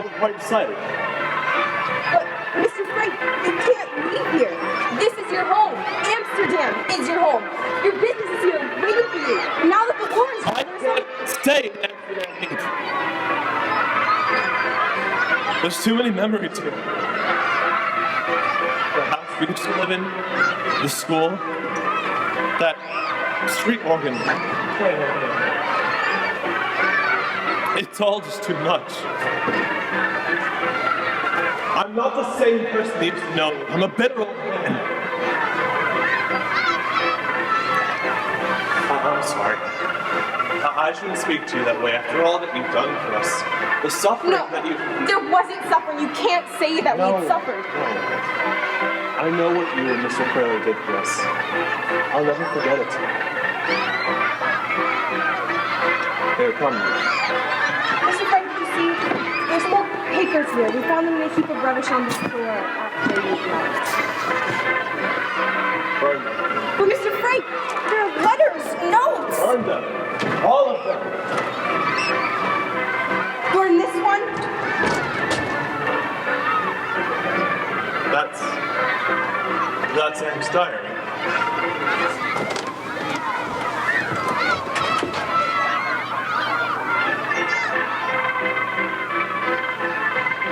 haven't quite decided. But, Mr. Frank, you can't leave here. This is your home. Amsterdam is your home. Your business is here waiting for you. And now that the war is over, I can't stay in Amsterdam. There's too many memories here. The house we used to live in, the school, that street organ playing over there. It's all just too much. I'm not the same person they used to know. I'm a bitter old man. I'm sorry. I shouldn't speak to you that way after all that you've done for us. The suffering that you... There wasn't suffering. You can't say that we had suffered. No. I know what you and Mr. Crowley did for us. I'll never forget it. Here, come. Mr. Frank, did you see? There's more papers here. We found them in a heap of rubbish on the floor after you left. Burn them. But Mr. Frank, there are letters, notes. Burn them. All of them. Burn this one. That's Anne's diary.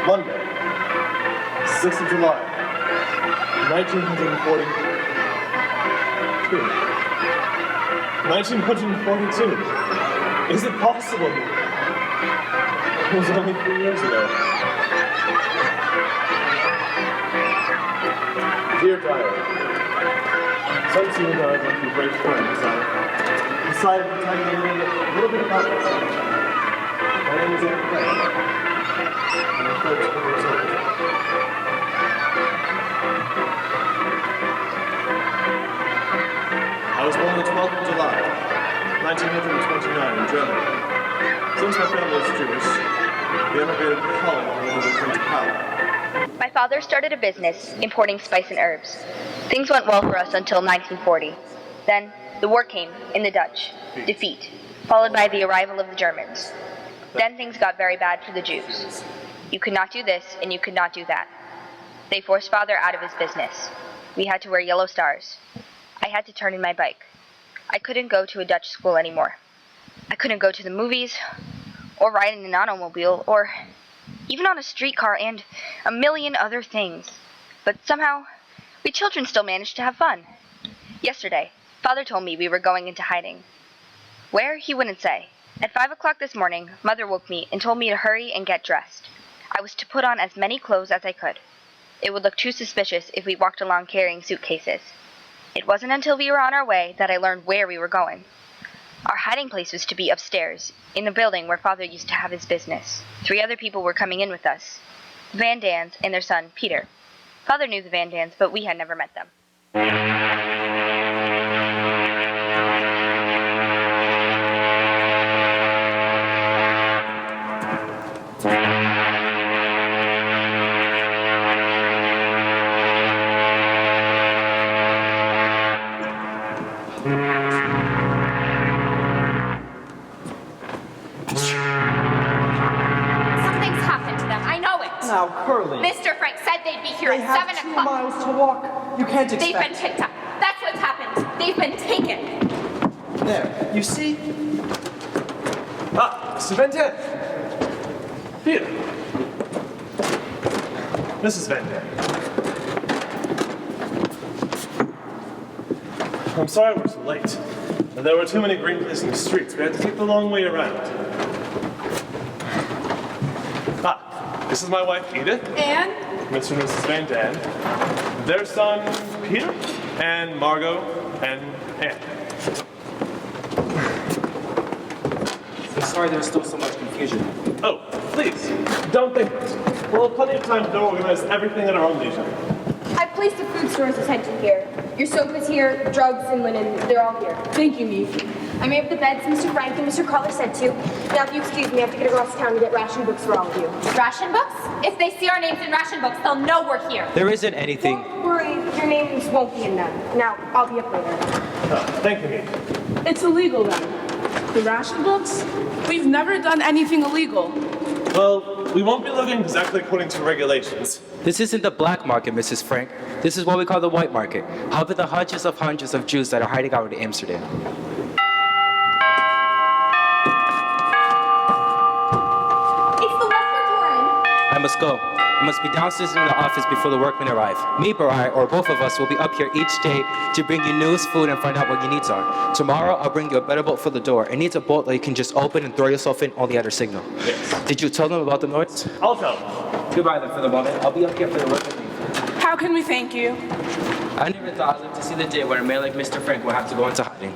Monday, 6th of July, 1942. 1942. Is it possible? It was only 3 years ago. Dear Diary, since you and I went through great friends, I decided to tell you a little bit about myself. My name is Anne Frank. I'm 13 years old. I was born on the 12th of July, 1929 in Germany. Since my family is Jewish, we emigrated to Holland when we came to power. My father started a business importing spice and herbs. Things went well for us until 1940. Then, the war came in the Dutch. Defeat, followed by the arrival of the Germans. Then things got very bad for the Jews. You could not do this, and you could not do that. They forced father out of his business. We had to wear yellow stars. I had to turn in my bike. I couldn't go to a Dutch school anymore. I couldn't go to the movies, or ride in an automobile, or even on a streetcar, and a million other things. But somehow, we children still managed to have fun. Yesterday, father told me we were going into hiding. Where, he wouldn't say. At 5 o'clock this morning, mother woke me and told me to hurry and get dressed. I was to put on as many clothes as I could. It would look too suspicious if we walked along carrying suitcases. It wasn't until we were on our way that I learned where we were going. Our hiding place was to be upstairs, in the building where father used to have his business. 3 other people were coming in with us. The Van Dans and their son, Peter. Father knew the Van Dans, but we had never met them. Now, Curly. Mr. Frank said they'd be here at 7 o'clock. They have 2 miles to walk. You can't expect... They've been picked up. That's what's happened. They've been taken. There. You see? Ah, Mr. Van Dam. Peter. Mrs. Van Dam. I'm sorry we're so late. There were too many green places in the streets. We had to take the long way around. This is my wife, Edith. And? Mr. and Mrs. Van Dam. Their son, Peter, and Margot, and Anne. I'm sorry there's still so much confusion. Oh, please, don't think it. We'll have plenty of time to organize everything at our own leisure. I've placed the food store's attention here. Your soap is here, drugs and linen, they're all here. Thank you, Neve. I made up the beds Mr. Frank and Mr. Crawler said to. Now, if you excuse me, I have to get across town to get ration books for all of you. Ration books? If they see our names in ration books, they'll know we're here. There isn't anything... Don't worry, your names won't be in them. Now, I'll be up later. Thank you. It's illegal then. The ration books? We've never done anything illegal. Well, we won't be living exactly according to regulations. This isn't the black market, Mrs. Frank. This is what we call the white market. How about the hundreds of Jews that are hiding out in Amsterdam? It's the Worcester Touring. I must go. I must be downstairs in the office before the workmen arrive. Me, Barai, or both of us will be up here each day to bring you news, food, and find out what your needs are. Tomorrow, I'll bring you a better boat for the door. It needs a boat that you can just open and throw yourself in only at a signal. Yes. Did you tell them about the noise? I'll tell them. Goodbye then for the moment. I'll be up here for the work. How can we thank you? I never thought I'd live to see the day where a man like Mr. Frank will have to go into hiding.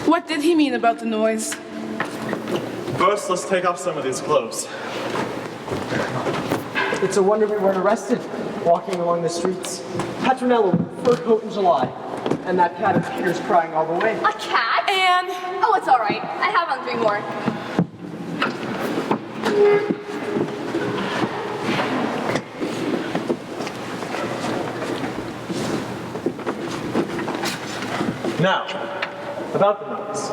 What did he mean about the noise? First, let's take off some of these clothes. It's a wonder we weren't arrested walking along the streets. Petronella, fur coat in July. And that cat of Peter's crying all the way. A cat? And Oh, it's all right. I have on 3 more. Now, about the noise.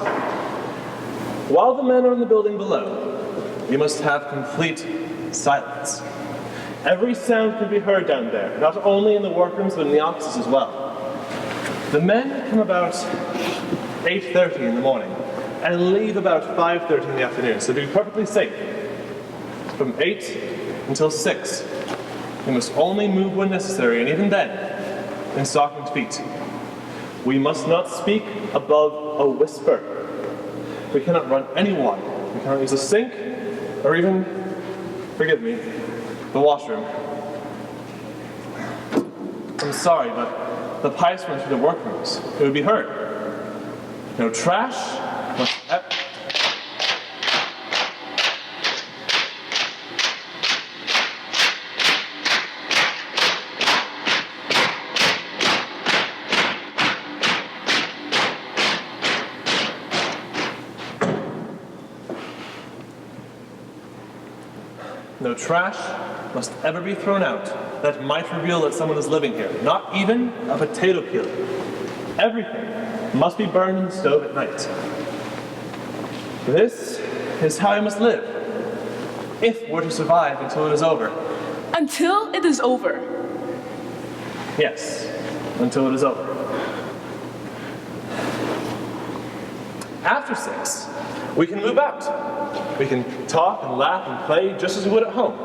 While the men are in the building below, we must have complete silence. Every sound can be heard down there, not only in the workrooms, but in the offices as well. The men come about 8:30 in the morning and leave about 5:30 in the afternoon, so to be perfectly safe, from 8 until 6, we must only move when necessary, and even then, in stockinged feet. We must not speak above a whisper. We cannot run any water. We cannot use a sink, or even, forgive me, the washroom. I'm sorry, but the pipes run through the workrooms. It would be heard. No trash. No trash must ever be thrown out that might reveal that someone is living here, not even a potato peeler. Everything must be burned in the stove at night. This is how I must live, if we're to survive until it is over. until it is over. Yes, until it is over. After 6, we can move out. We can talk and laugh and play just as we would at home.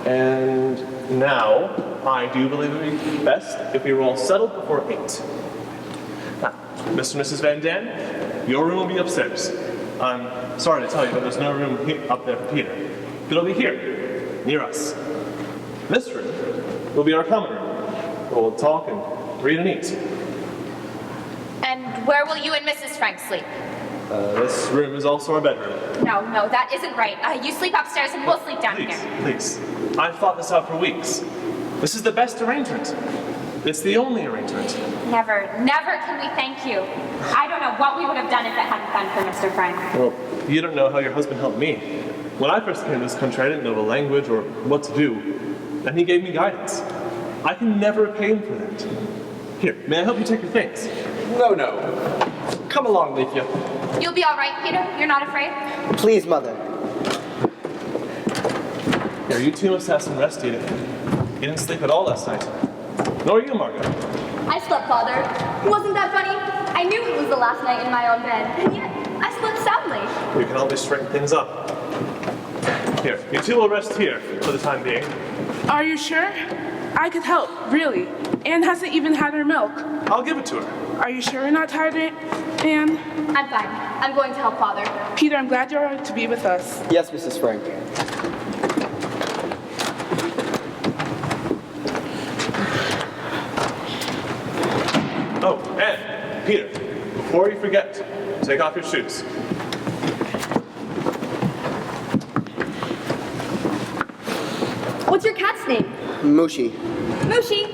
And now, I do believe it would be best if we were all settled before 8. Now, Mr. and Mrs. Van Dam, your room will be upstairs. I'm sorry to tell you, but there's no room up there for Peter. But it'll be here, near us. This room will be our common room, where we'll talk and read and eat. And where will you and Mrs. Frank sleep? This room is also our bedroom. No, that isn't right. You sleep upstairs and we'll sleep down here. Please. I've thought this out for weeks. This is the best arrangement. It's the only arrangement. Never can we thank you. I don't know what we would have done if it hadn't been for Mr. Frank. Well, you don't know how your husband helped me. When I first came to this country, I didn't know the language or what to do. And he gave me guidance. I can never pay him for that. Here, may I help you take your things? No. Come along, Leafia. You'll be all right, Peter? You're not afraid? Please, Mother. Here, you two must have some rest, Edith. You didn't sleep at all last night. Nor you, Margot. I slept, Father. Wasn't that funny? I knew it was the last night in my own bed, and yet I slept soundly. We can always straighten things up. Here, you two will rest here for the time being. Are you sure? I could help, really. Anne hasn't even had her milk. I'll give it to her. Are you sure you're not tired, Anne? I'm fine. I'm going to help Father. Peter, I'm glad you're to be with us. Yes, Mrs. Frank. Oh, and Peter, before you forget, take off your shoes. What's your cat's name? Mushy. Mushy.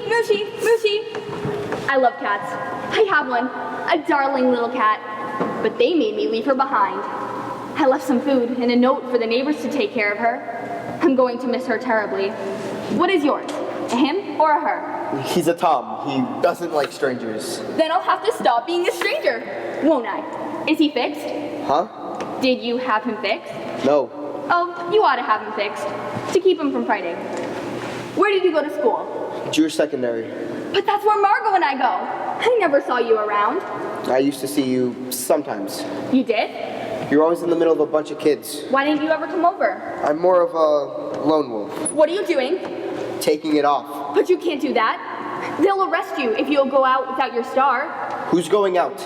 I love cats. I have one. A darling little cat. but they made me leave her behind. I left some food and a note for the neighbors to take care of her. I'm going to miss her terribly. What is yours? A him or a her? He's a Tom. He doesn't like strangers. Then I'll have to stop being a stranger, won't I? Is he fixed? Huh? Did you have him fixed? No. Oh, you ought to have him fixed, to keep him from fighting. Where did you go to school? Jewish secondary. But that's where Margot and I go. I never saw you around. I used to see you sometimes. You did? You're always in the middle of a bunch of kids. Why didn't you ever come over? I'm more of a lone wolf. What are you doing? Taking it off. But you can't do that. They'll arrest you if you'll go out without your star. Who's going out?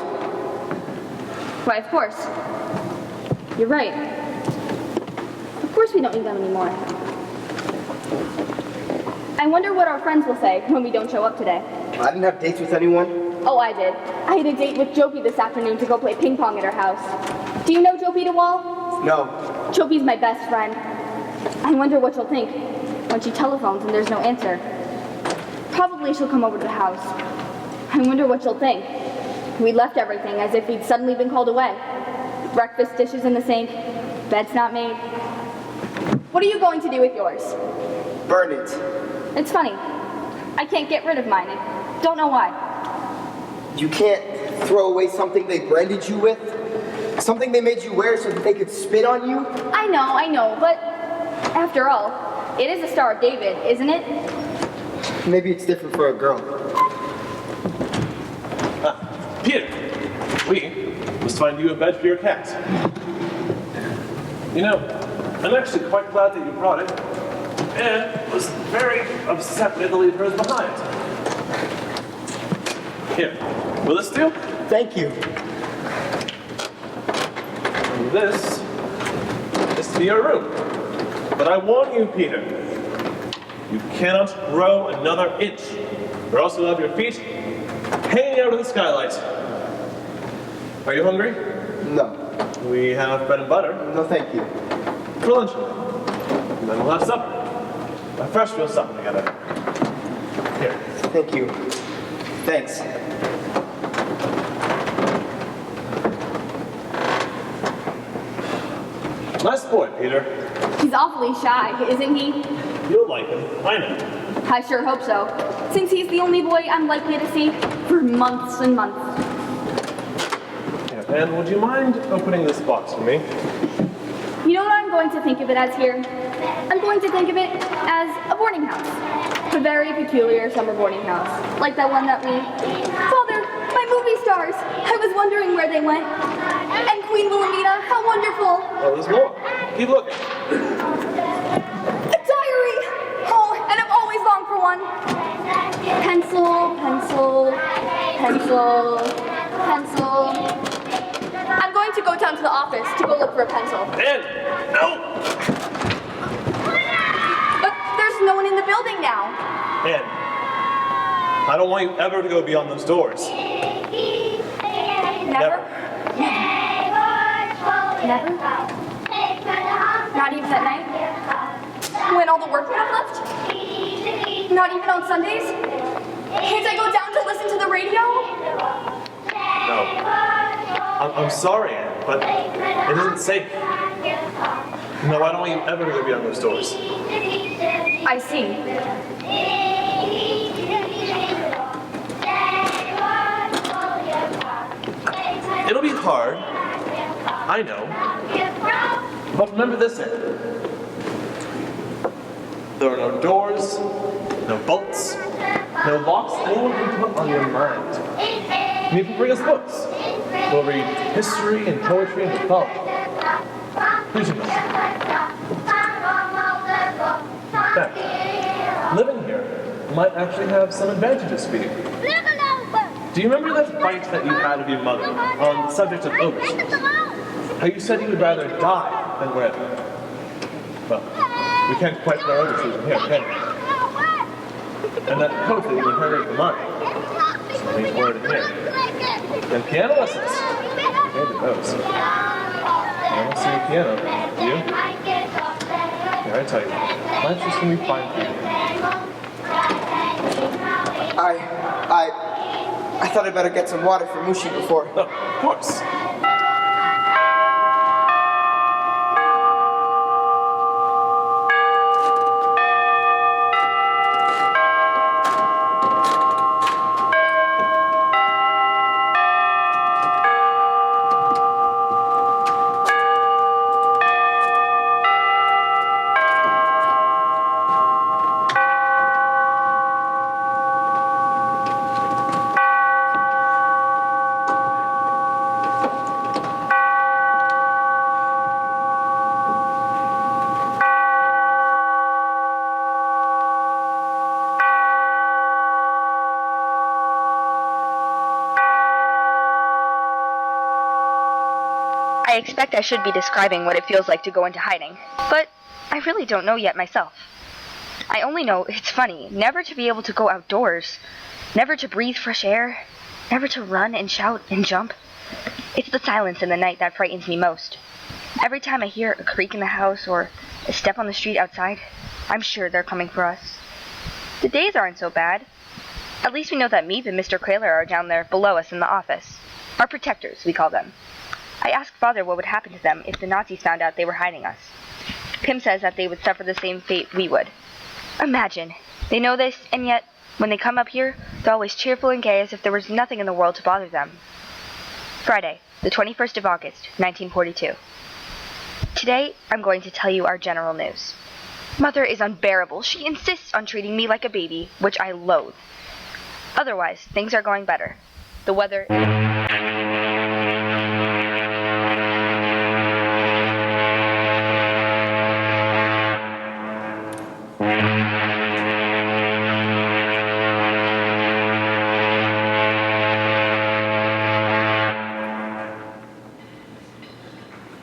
Why, of course. You're right. Of course we don't need them anymore. I wonder what our friends will say when we don't show up today. I didn't have dates with anyone. Oh, I did. I had a date with Jopi this afternoon to go play ping pong at her house. Do you know Jopi DeWall? No. Jopi's my best friend. I wonder what she'll think when she telephones and there's no answer. Probably she'll come over to the house. I wonder what she'll think. We left everything as if we'd suddenly been called away. Breakfast dishes in the sink, bed's not made. What are you going to do with yours? Burn it. It's funny. I can't get rid of mine. I don't know why. You can't throw away something they branded you with? Something they made you wear so that they could spit on you? I know, but after all, it is a Star of David, isn't it? Maybe it's different for a girl. Peter, we must find you a bed for your cat. You know, I'm actually quite glad that you brought it, and was very upset we had to leave hers behind. Here, will this do? Thank you. And this is to be your room. But I warn you, Peter, you cannot grow another inch, or else you'll have your feet hanging out of the skylight. Are you hungry? No. We have bread and butter No, thank you. for lunch. And then we'll have supper. But first we'll supper together. Here. Thank you. Thanks. Nice boy, Peter. He's awfully shy, isn't he? You'll like him. I know. I sure hope so, since he's the only boy I'm likely to see for months and months. Yeah, and would you mind opening this box for me? You know what I'm going to think of it as here? I'm going to think of it as a boarding house. A very peculiar summer boarding house. Like that one that we... Father, my movie stars! I was wondering where they went. And Queen Wilhelmina, how wonderful! Oh, there's more. Keep looking. A diary! Oh, and I've always longed for one. Pencil, pencil, pencil, pencil. I'm going to go down to the office to go look for a pencil. And no! But there's no one in the building now. And I don't want you ever to go beyond those doors. Never? Never? Not even at night? When all the workmen have left? Not even on Sundays? Can't I go down to listen to the radio? No. I'm sorry, Anne, but it isn't safe. No, I don't want you ever to go beyond those doors. I see. It'll be hard. I know. But remember this, Anne. There are no doors, no bolts, no locks anyone can put on your mind. And you can bring us books. We'll read history and poetry and mythology. Who's your In fact, living here might actually have some advantages for you. Do you remember that fight that you had with your mother on the subject of overseas? How you said you would rather die than wear them? Well, we can't quite wear overseas in here, can we? And that coat that you inherited from mine, so we wear it in here. And piano lessons. I hated those. I don't see a piano. Do you? Here, I tell you, life's just gonna be fine for you. I thought I'd better get some water for Mushi before. Oh, of course. I expect I should be describing what it feels like to go into hiding, but I really don't know yet myself. I only know it's funny never to be able to go outdoors, never to breathe fresh air, never to run and shout and jump. It's the silence in the night that frightens me most. Every time I hear a creak in the house or a step on the street outside, I'm sure they're coming for us. The days aren't so bad. At least we know that Meep and Mr. Crayler are down there below us in the office. Our protectors, we call them. I asked Father what would happen to them if the Nazis found out they were hiding us. Pim says that they would suffer the same fate we would. Imagine, they know this, and yet, when they come up here, they're always cheerful and gay as if there was nothing in the world to bother them. Friday, the 21st of August, 1942. Today, I'm going to tell you our general news. Mother is unbearable. She insists on treating me like a baby, which I loathe. Otherwise, things are going better. The weather...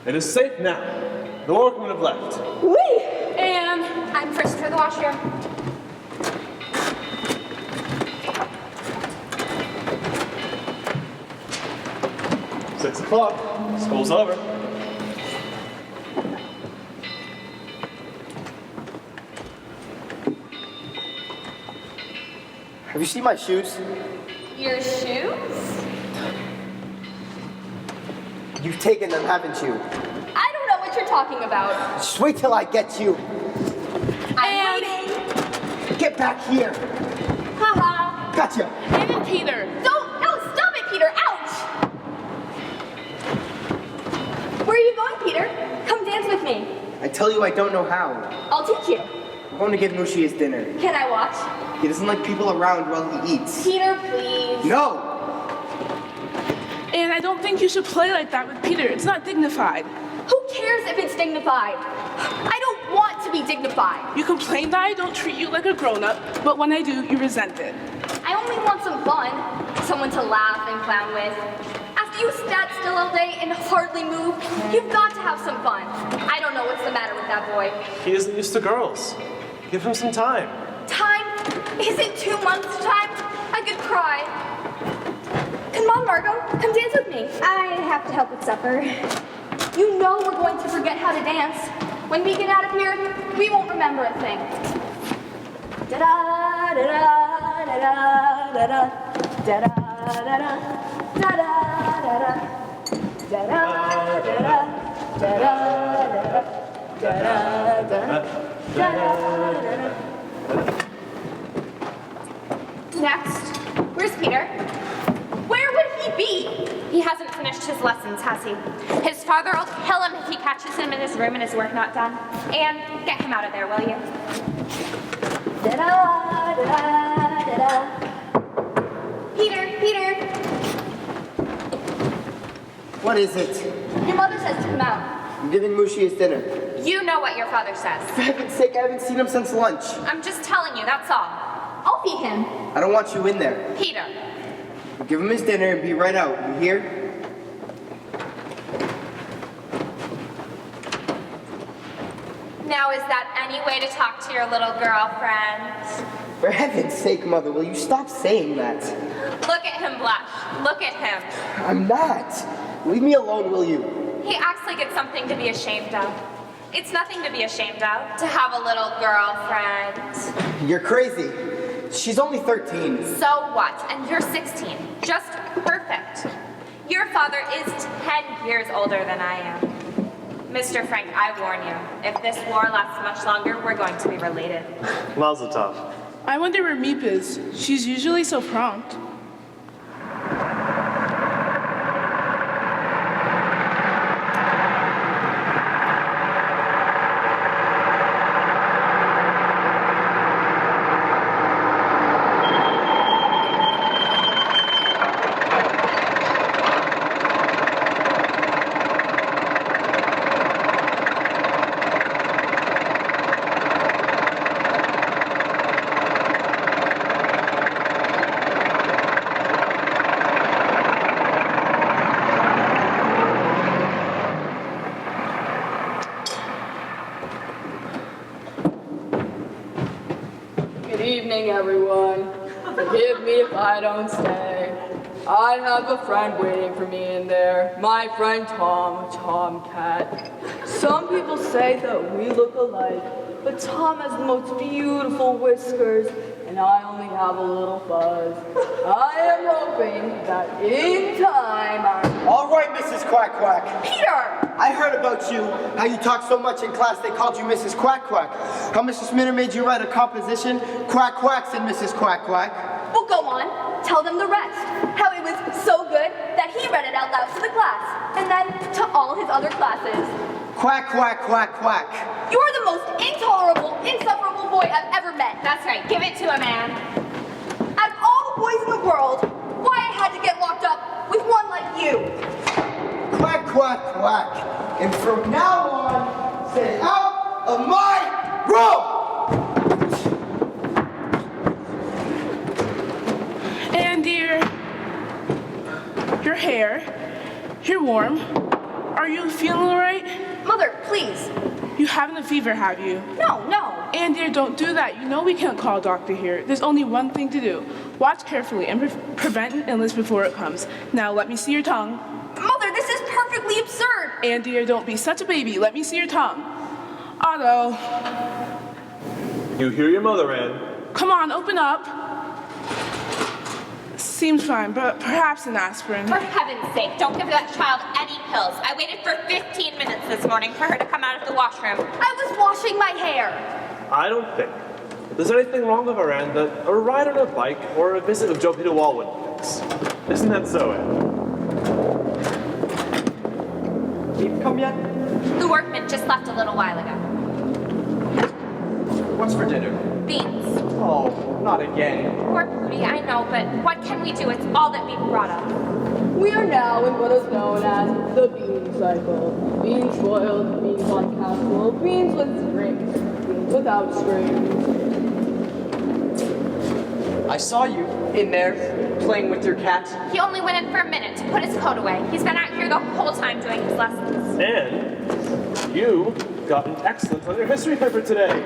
It is safe now. The workmen have left. Whee! And I'm first for the washroom. Six o'clock. School's over. Have you seen my shoes? Your shoes? You've taken them, haven't you? I don't know what you're talking about. Just wait till I get you. I'm waiting. Get back here. Haha. Gotcha. and Peter. Don't! No, stop it, Peter! Ouch! Where are you going, Peter? Come dance with me. I tell you I don't know how. I'll teach you. I'm going to give Mushi his dinner. Can I watch? He doesn't like people around while he eats. Peter, please. No! And I don't think you should play like that with Peter. It's not dignified. Who cares if it's dignified? I don't want to be dignified. You complain that I don't treat you like a grown-up, but when I do, you resent it. I only want some fun. Someone to laugh and clown with. After you sat still all day and hardly move, you've got to have some fun. I don't know what's the matter with that boy. He isn't used to girls. Give him some time. Time? Isn't 2 months time? I could cry. Come on, Margot. Come dance with me. I have to help with supper. You know we're going to forget how to dance. When we get out of here, we won't remember a thing. Da-da, da-da, da-da, da-da, da-da, da-da, da-da, da-da, da-da, da-da, da-da, da-da. Next, where's Peter? Where would he be? He hasn't finished his lessons, has he? His father will kill him if he catches him in his room and his work not done. And get him out of there, will you? Da-da, da-da, da-da. Peter, Peter. What is it? Your mother says to come out. I'm giving Mushi his dinner. You know what your father says. For heaven's sake, I haven't seen him since lunch. I'm just telling you, that's all. I'll feed him. I don't want you in there. Peter. Give him his dinner and be right out, you hear? Now, is that any way to talk to your little girlfriend? For heaven's sake, Mother, will you stop saying that? Look at him blush. Look at him. I'm not. Leave me alone, will you? He acts like it's something to be ashamed of. It's nothing to be ashamed of, to have a little girlfriend. You're crazy. She's only 13. So what? And you're 16. Just perfect. Your father is 10 years older than I am. Mr. Frank, I warn you, if this war lasts much longer, we're going to be related. Mazel tov. I wonder where Meep is. She's usually so prompt. Good evening, everyone. Forgive me if I don't stay. I have a friend waiting for me in there. My friend Tomcat. Some people say that we look alike, but Tom has the most beautiful whiskers, and I only have a little fuzz. I am hoping that in time All right, Mrs. Quack Quack. Peter! I heard about you, how you talked so much in class they called you Mrs. Quack Quack. How Mr. Sminner made you write a composition. Quack Quack, said Mrs. Quack Quack. Well, go on. Tell them the rest. How it was so good that he read it out loud to the class, and then to all his other classes. Quack, quack, quack, quack. You're the most intolerable, insufferable boy I've ever met. That's right, give it to a man. Out of all the boys in the world, why I had to get locked up with one like you? Quack, quack, quack. And from now on, stay out of my room! And dear, your hair, you're warm. Are you feeling all right? Mother, please. You having a fever, have you? No, no. And dear, don't do that. You know we can't call a doctor here. There's only one thing to do. Watch carefully and prevent an illness before it comes. Now let me see your tongue. Mother, this is perfectly absurd. And dear, don't be such a baby. Let me see your tongue. Otto. You hear your mother, Anne. Come on, open up. Seems fine, but perhaps an aspirin. For heaven's sake, don't give that child any pills. I waited for 15 minutes this morning for her to come out of the washroom. I was washing my hair. I don't think there's anything wrong with her, Anne, that a ride on a bike or a visit with Joe Peter Wall wouldn't fix. Isn't that so, Anne? You've come yet? The workman just left a little while ago. What's for dinner? Beans. Oh, not again. Poor Pootie, I know, but what can we do? It's all that we've brought up. we are now in what is known as the bean cycle. Beans boiled, beans on casserole, beans with strings, beans without strings. I saw you in there playing with your cat. He only went in for a minute to put his coat away. He's been out here the whole time doing his lessons. And you got an excellent on your history paper today.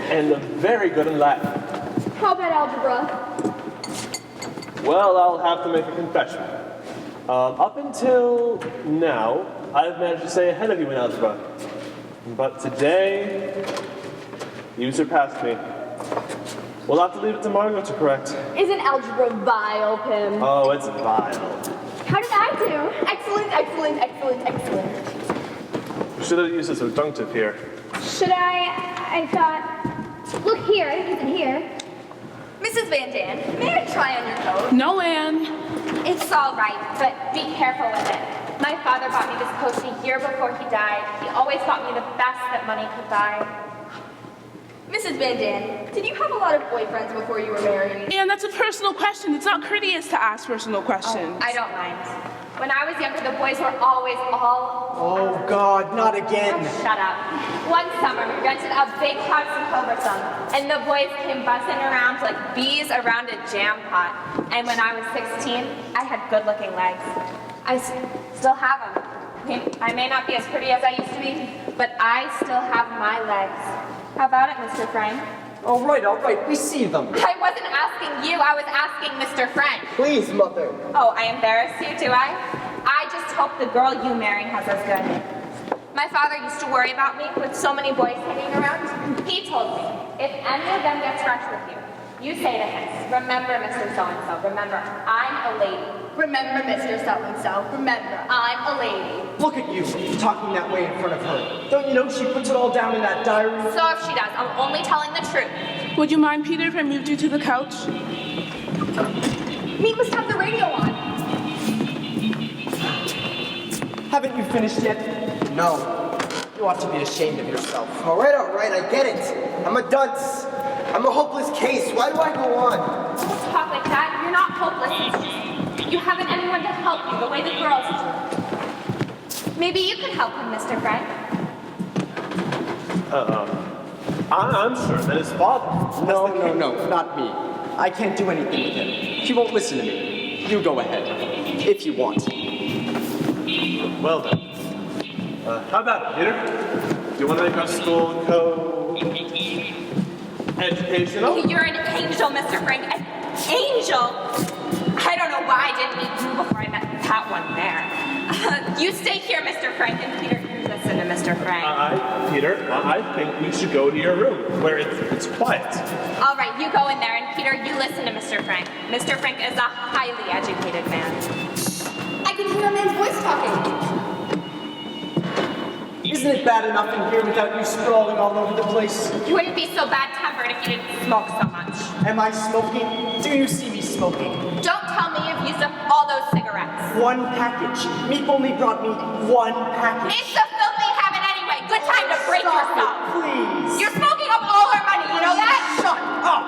And a very good in Latin. How about algebra? Well, I'll have to make a confession. Up until now, I've managed to stay ahead of you in algebra. But today, you surpassed me. We'll have to leave it to Margot to correct. Isn't algebra vile, Pim? Oh, it's vile. How did I do? Excellent, excellent, excellent, excellent. We should have used a subjunctive here. Should I thought, look here, is it here? Mrs. Van Dam, may I try on your coat? No, Anne. It's all right, but be careful with it. My father bought me this coat a year before he died. He always bought me the best that money could buy. Mrs. Van Dam, did you have a lot of boyfriends before you were married? Anne, that's a personal question. It's not courteous to ask personal questions. I don't mind. When I was younger, the boys were always all... Oh, God, not again. Oh, shut up. One summer, we rented a big house in Homerson, and the boys came buzzing around like bees around a jam pot. And when I was 16, I had good-looking legs. I still have them. I may not be as pretty as I used to be, but I still have my legs. How about it, Mr. Frank? All right, we see them. I wasn't asking you, I was asking Mr. Frank. Please, Mother. Oh, I embarrassed you, do I? I just hope the girl you marry has as good. My father used to worry about me with so many boys hanging around. He told me, if any of them gets fresh with you, you say to him, remember Mr. So-and-so, remember, I'm a lady. Remember, Mr. So-and-so, remember, I'm a lady. Look at you, talking that way in front of her. Don't you know she puts it all down in that diary? So if she does, I'm only telling the truth. Would you mind, Peter, if I moved you to the couch? We must have the radio on. Haven't you finished yet? No. You ought to be ashamed of yourself. All right, I get it. I'm a dunce. I'm a hopeless case. Why do I go on? Don't talk like that. You're not hopeless. It's just you haven't anyone to help you the way the girls do. Maybe you could help him, Mr. Frank. I'm sure that his father... No, not me. I can't do anything with him. He won't listen to me. You go ahead, if you want. Well then. How about it, Peter? Do you want to make our school Educational? You're an angel, Mr. Frank. An angel? I don't know why I didn't meet you before I met that one there. You stay here, Mr. Frank, and Peter, you listen to Mr. Frank. Peter, I think we should go to your room, where it's quiet. All right, you go in there, and Peter, you listen to Mr. Frank. Mr. Frank is a highly educated man. I can hear a man's voice talking. Isn't it bad enough in here without you sprawling all over the place? You wouldn't be so bad-tempered if you didn't smoke so much. Am I smoking? Do you see me smoking? Don't tell me you've used up all those cigarettes. One package. Meep only brought me one package. It's a filthy habit anyway. Good time to break Stop yourself. it, please. You're smoking up all our money, you know that? Shut up!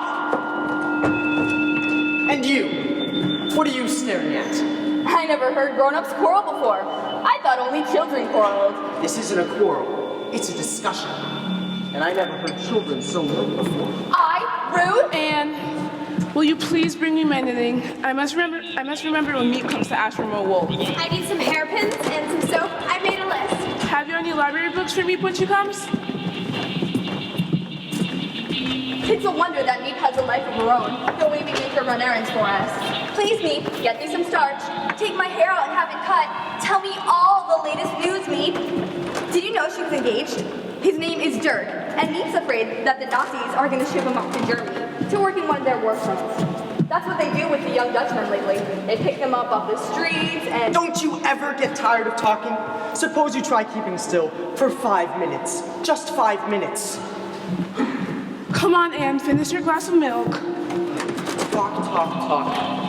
And you? What are you staring at? I never heard grown-ups quarrel before. I thought only children quarreled. This isn't a quarrel. It's a discussion. And I never heard children so rude before. Rude? Anne, will you please bring me my knitting? I must remember when Meep comes to ask for more wool. I need some hairpins and some soap. I made a list. Have you any library books for Meep when she comes? It's a wonder that Meep has a life of her own, the way we make her run errands for us. Please, Meep, get me some starch. Take my hair out and have it cut. Tell me all the latest news, Meep. Did you know she was engaged? His name is Dirk, and Meep's afraid that the Nazis are going to ship him off to Germany to work in one of their war fronts. That's what they do with the young Dutchmen lately. They pick them up off the streets and... Don't you ever get tired of talking? Suppose you try keeping still for 5 minutes. Just 5 minutes. Come on, Anne, finish your glass of milk. Talk.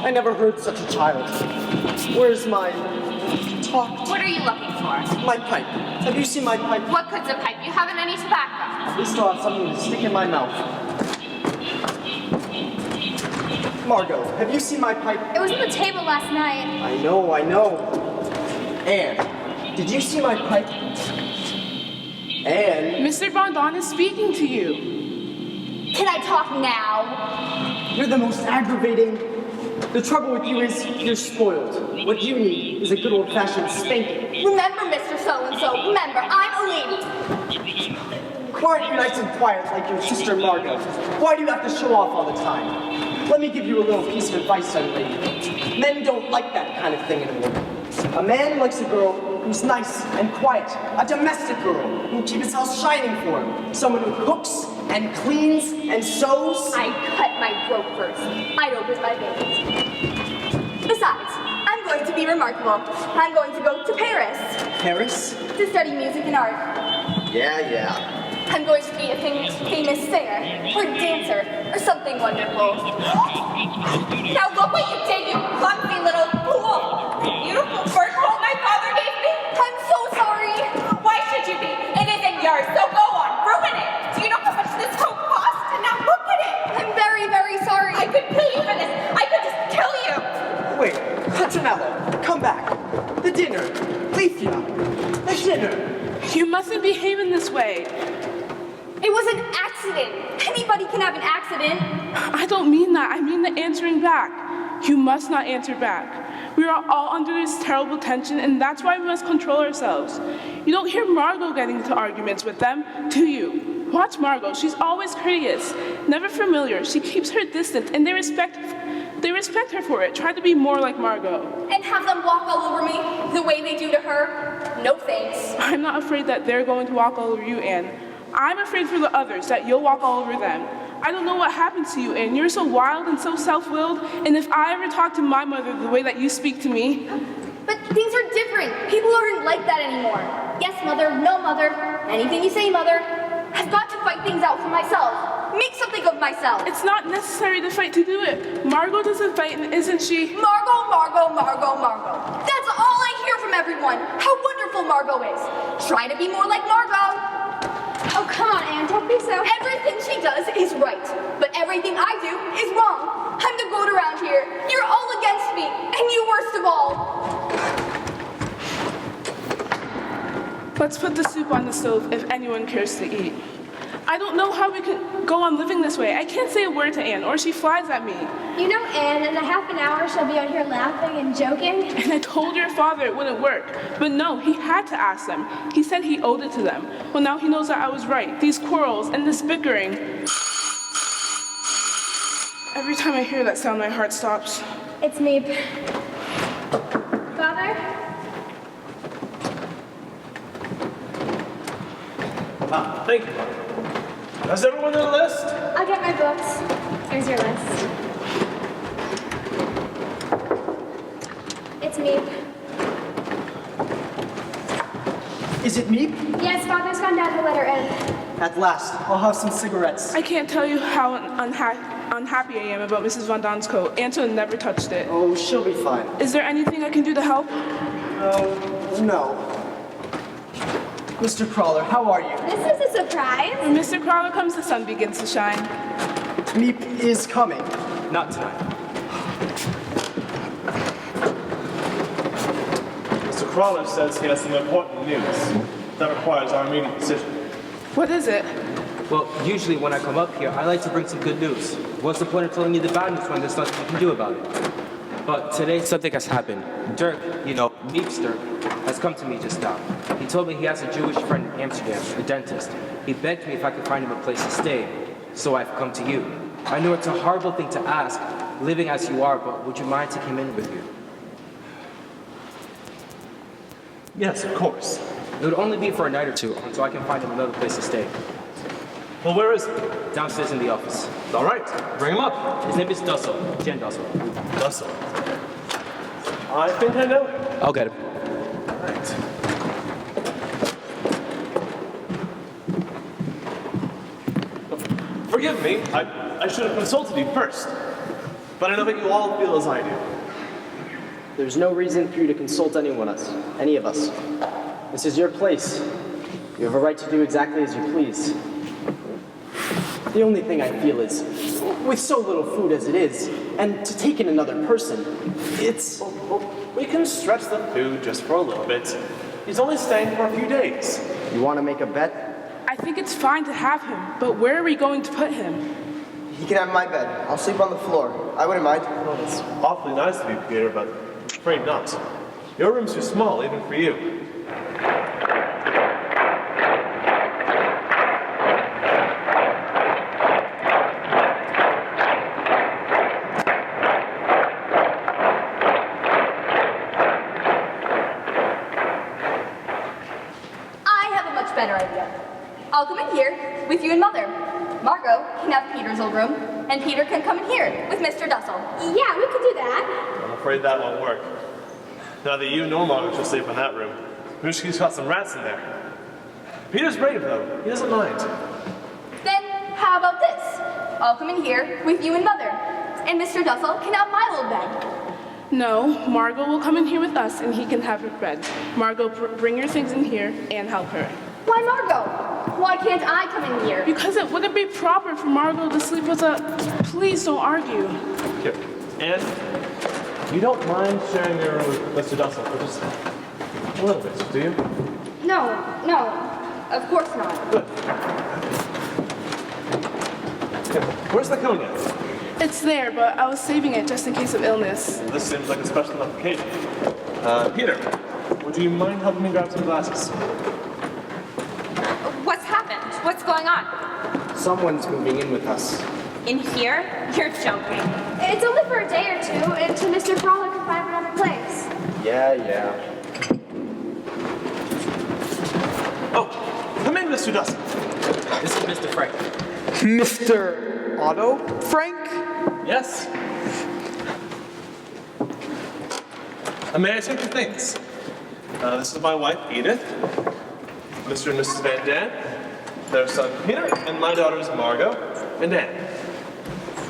I never heard such a child. Where's my... talk? What are you looking for? My pipe. Have you seen my pipe? What good's a pipe? You haven't any tobacco. At least I'll have something to stick in my mouth. Margot, have you seen my pipe? It was on the table last night. I know. Anne, did you see my pipe? Anne? Mr. Bondon is speaking to you. Can I talk now? You're the most aggravating. The trouble with you is you're spoiled. What you need is a good old-fashioned spanking. Remember, Mr. So-and-so, remember, I'm a lady. Why aren't you nice and quiet like your sister Margot? Why do you have to show off all the time? Let me give you a little piece of advice, young lady. Men don't like that kind of thing in a woman. A man likes a girl who's nice and quiet. A domestic girl who'll keep his house shining for him. Someone who cooks and cleans and sews. I cut my throat first. I opened my veins. Besides, I'm going to be remarkable. I'm going to go to Paris. Paris? To study music and art. Yeah. I'm going to be a famous singer, or dancer, or something wonderful. Now look what you did, you clumsy little fool! The beautiful fur coat my father gave me? I'm so sorry! Why should you be? It isn't yours, so go on, ruin it! Do you know how much this coat cost? And now look at it! I'm very, very sorry! I could kill you for this! I could just kill you! Wait, Petronella, come back. The dinner. Lethia, the dinner. You mustn't behave in this way. It was an accident! Anybody can have an accident! I don't mean that. I mean the answering back. You must not answer back. We are all under this terrible tension, and that's why we must control ourselves. You don't hear Margot getting into arguments with them, do you? Watch Margot. She's always courteous, never familiar. She keeps her distance, and they respect her for it. Try to be more like Margot. And have them walk all over me the way they do to her? No thanks. I'm not afraid that they're going to walk all over you, Anne. I'm afraid for the others, that you'll walk all over them. I don't know what happened to you, Anne. You're so wild and so self-willed, and if I ever talk to my mother the way that you speak to me... But things are different. People aren't like that anymore. Yes, Mother. No, Mother. Anything you say, Mother. I've got to fight things out for myself. Make something of myself. It's not necessary to fight to do it. Margot doesn't fight, and isn't she? Margot. That's all I hear from everyone. How wonderful Margot is. Try to be more like Margot. Oh, come on, Anne, don't be so... Everything she does is right, but everything I do is wrong. I'm the goat around here. You're all against me, and you worst of all. Let's put the soup on the stove if anyone cares to eat. I don't know how we can go on living this way. I can't say a word to Anne, or she flies at me. You know, Anne, in a half an hour she'll be out here laughing and joking. And I told your father it wouldn't work. But no, he had to ask them. He said he owed it to them. Well, now he knows that I was right. These quarrels and this bickering. Every time I hear that sound, my heart stops. It's me. Father? Ah, thank you. Has everyone on the list? I'll get my books. Here's your list. It's me. Is it me? Yes, Father's gone down to let her in. At last, I'll have some cigarettes. I can't tell you how unhappy I am about Mrs. Von Don's coat. Antoine never touched it. Oh, she'll be fine. Is there anything I can do to help? No. Mr. Crawler, how are you? This is a surprise. When Mr. Crawler comes, the sun begins to shine. Meep is coming. Not tonight. Mr. Crawler says he has some important news that requires our immediate decision. What is it? Well, usually when I come up here, I like to bring some good news. What's the point of telling you the bad news when there's nothing you can do about it? But today, something has happened. Dirk, Meep's Dirk, has come to me just now. He told me he has a Jewish friend in Amsterdam, a dentist. He begged me if I could find him a place to stay, so I've come to you. I know it's a horrible thing to ask, living as you are, but would you mind taking him in with you? Yes, of course. It would only be for a night or two, so I can find him another place to stay. Well, where is he? Downstairs in the office. All right, bring him up. His name is Dussel, Jan Dussel. Dussel. I think I know him. I'll get him. All right. Forgive me, I should have consulted you first. But I know that you all feel as I do. There's no reason for you to consult any of us. This is your place. You have a right to do exactly as you please. The only thing I feel is, with so little food as it is, and to take in another person, it's... We can stretch the food just for a little bit. He's only staying for a few days. You want to make a bet? I think it's fine to have him, but where are we going to put him? He can have my bed. I'll sleep on the floor. I wouldn't mind. Well, it's awfully nice of you, Peter, but I'm afraid not. Your room's too small, even for you. Better idea. I'll come in here with you and Mother. Margot can have Peter's old room, and Peter can come in here with Mr. Dussel. Yeah, we could do that. I'm afraid that won't work. Neither you nor Margaret shall sleep in that room. Mooshki's got some rats in there. Peter's brave, though. He doesn't mind. Then, how about this? I'll come in here with you and Mother, and Mr. Dussel can have my little bed. No, Margot will come in here with us, and he can have her bed. Margot, bring your things in here and help her. Why Margot? Why can't I come in here? Because it wouldn't be proper for Margot to sleep with a... Please don't argue. Here. And you don't mind sharing your room with Mr. Dussel for just a little bit, do you? No, of course not. Good. Where's the cognac? It's there, but I was saving it just in case of illness. This seems like a special enough occasion. Peter, would you mind helping me grab some glasses? What's happened? What's going on? Someone's moving in with us. In here? You're joking. It's only for a day or two until Mr. Crawler can find another place. Yeah. Oh, come in, Mr. Dussel. This is Mr. Frank. Mr. Otto Frank? Yes. May I take your things? This is my wife, Edith. Mr. and Mrs. Van Dam, their son Peter, and my daughters Margot and Anne.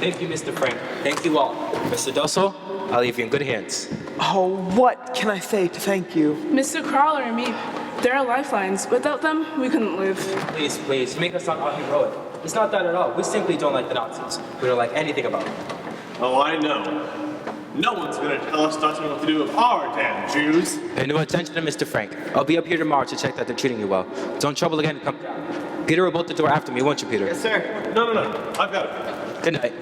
Thank you, Mr. Frank. Thank you all. Mr. Dussel, I'll leave you in good hands. Oh, what can I say to thank you? Mr. Crawler and me, they're our lifelines. Without them, we couldn't live. Please, make us sound unheroic. It's not that at all. We simply don't like the Nazis. We don't like anything about them. Oh, I know. No one's gonna tell us not to know what to do with our damn Jews. Pay no attention to Mr. Frank. I'll be up here tomorrow to check that they're treating you well. Don't trouble again, come down. Peter will bolt the door after me, won't you, Peter? Yes, sir. No. I've got it. Good night.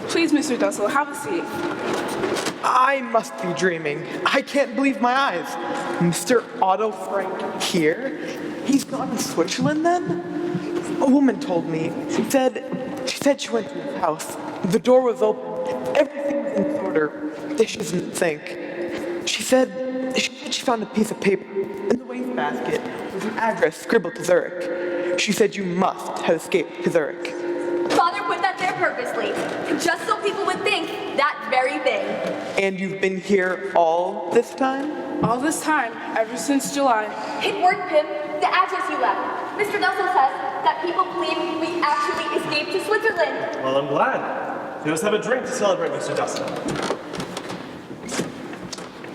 Please, Mr. Dussel, have a seat. I must be dreaming. I can't believe my eyes. Mr. Otto Frank here? He's gone to Switzerland then? A woman told me. She said She said she went to his house. The door was open. Everything was in order. Dishes in the sink. She said she found a piece of paper in the wastebasket with an address scribbled to Zurich. She said you must have escaped to Zurich. Father put that there purposely, just so people would think that very thing. And you've been here all this time? All this time, ever since July. It worked, Pim. The address you left. Mr. Dussel says that people believe we actually escaped to Switzerland. Well, I'm glad. So let's have a drink to celebrate, Mr. Dussel.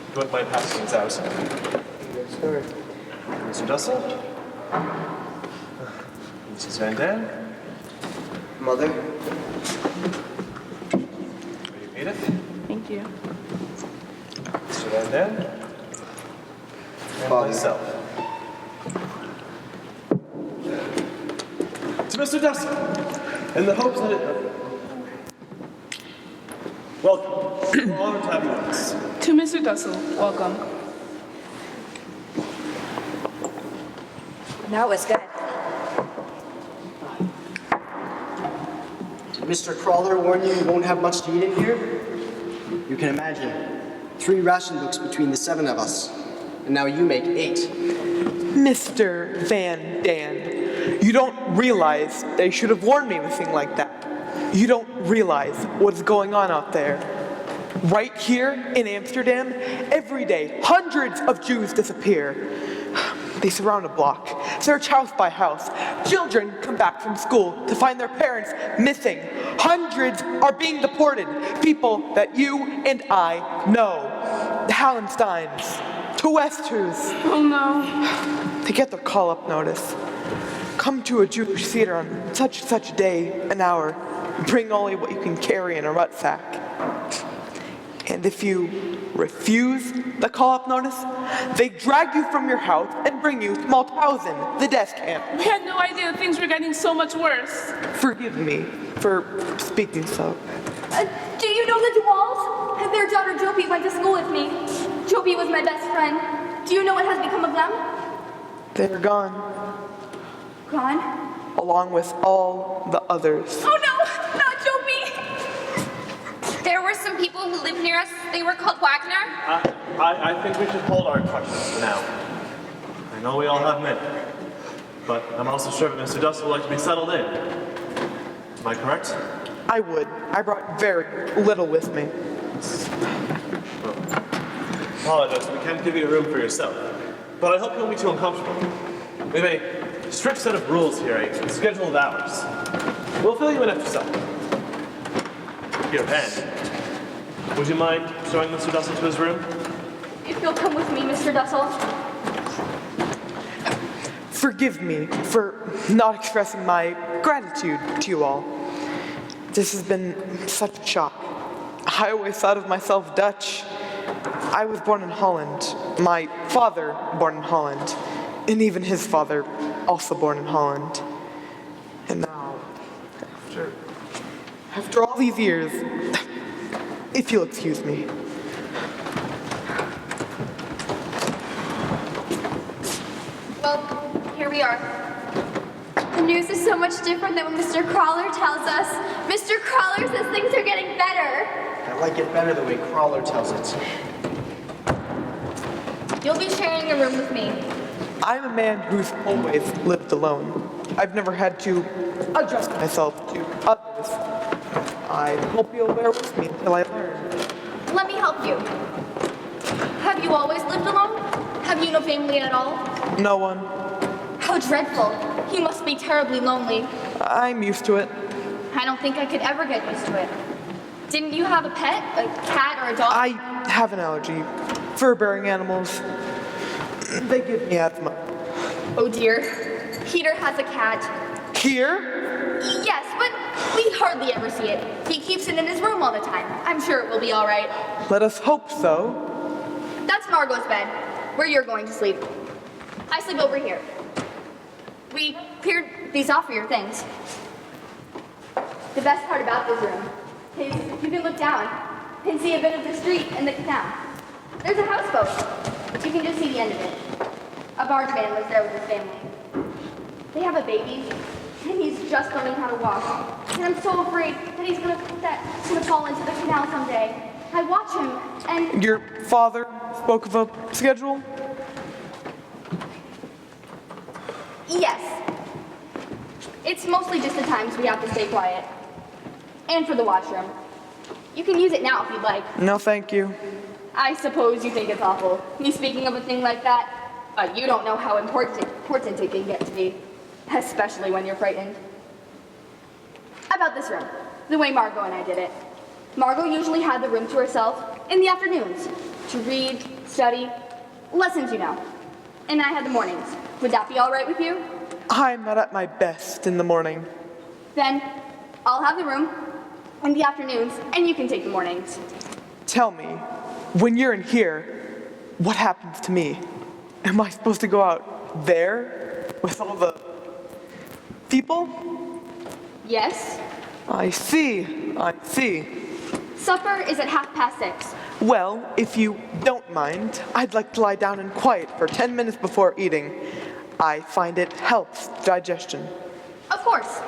You wouldn't mind passing things out. Sure. Mr. Dussel? Mrs. Van Dam? Mother? Edith? Thank you. Mr. Van Dam? And Father. myself. To Mr. Dussel, in the hopes that it... Welcome. We're honored to have you with us. To Mr. Dussel, welcome. That was good. Did Mr. Crawler warn you won't have much to eat in here? You can imagine. 3 ration books between the 7 of us. And now you make 8. Mr. Van Dan, you don't realize they should have warned me of a thing like that. You don't realize what's going on out there. Right here in Amsterdam, every day, hundreds of Jews disappear. They surround a block, search house by house. Children come back from school to find their parents missing. Hundreds are being deported. People that you and I know. The Hallensteins, to Westers. Oh no. They get their call-up notice. Come to a Jewish theater on such and such a day, an hour. Bring only what you can carry in a rucksack. And if you refuse the call-up notice, they drag you from your house and bring you to Mauthausen, the death camp. We had no idea things were getting so much worse. Forgive me for speaking so. Do you know the DeWalls? Their daughter Jopi went to school with me. Jopi was my best friend. Do you know what has become of them? They're gone, Gone? along with all the others. Oh no, not Jopi! There were some people who lived near us. They were called Wagner. I think we should hold our questions for now. I know we all have many, but I'm also sure that Mr. Dussel would like to be settled in. Am I correct? I would. I brought very little with me. Apologize, we can't give you a room for yourself, but I hope you won't be too uncomfortable. We have a strict set of rules here, a schedule of hours. We'll fill you in after supper. Here, Anne, would you mind showing Mr. Dussel to his room? If you'll come with me, Mr. Dussel. Forgive me for not expressing my gratitude to you all. This has been such a shock. I always thought of myself Dutch. I was born in Holland. My father born in Holland. And even his father also born in Holland. And now, after all these years, if you'll excuse me. Well, here we are. The news is so much different than what Mr. Crawler tells us. Mr. Crawler says things are getting better. I like it better the way Crawler tells it. You'll be sharing a room with me. I'm a man who's always lived alone. I've never had to adjust myself to others. I hope you'll bear with me until I learn. Let me help you. Have you always lived alone? Have you no family at all? No one. How dreadful. You must be terribly lonely. I'm used to it. I don't think I could ever get used to it. Didn't you have a pet? A cat or a dog? I have an allergy. Fur-bearing animals. They give me asthma. Oh dear. Peter has a cat. Here? Yes, but we hardly ever see it. He keeps it in his room all the time. I'm sure it will be all right. Let us hope so. That's Margot's bed, where you're going to sleep. I sleep over here. We cleared these off for your things. The best part about this room is you can look down and see a bit of the street and the canal. There's a houseboat. You can just see the end of it. A barge man lives there with his family. They have a baby, and he's just learning how to walk. And I'm so afraid that he's gonna fall into the canal someday. I watch him, and... Your father spoke of a schedule? Yes. It's mostly just the times we have to stay quiet. And for the washroom. You can use it now if you'd like. No, thank you. I suppose you think it's awful, me speaking of a thing like that. But you don't know how important it can get to be. Especially when you're frightened. About this room. The way Margot and I did it. Margot usually had the room to herself in the afternoons. To read, study, lessons, you know. And I had the mornings. Would that be all right with you? I'm not at my best in the morning. Then I'll have the room in the afternoons, and you can take the mornings. Tell me, when you're in here, what happens to me? Am I supposed to go out there with all the people? Yes. I see. Supper is at 6:30. Well, if you don't mind, I'd like to lie down in quiet for 10 minutes before eating. I find it helps digestion. Of course.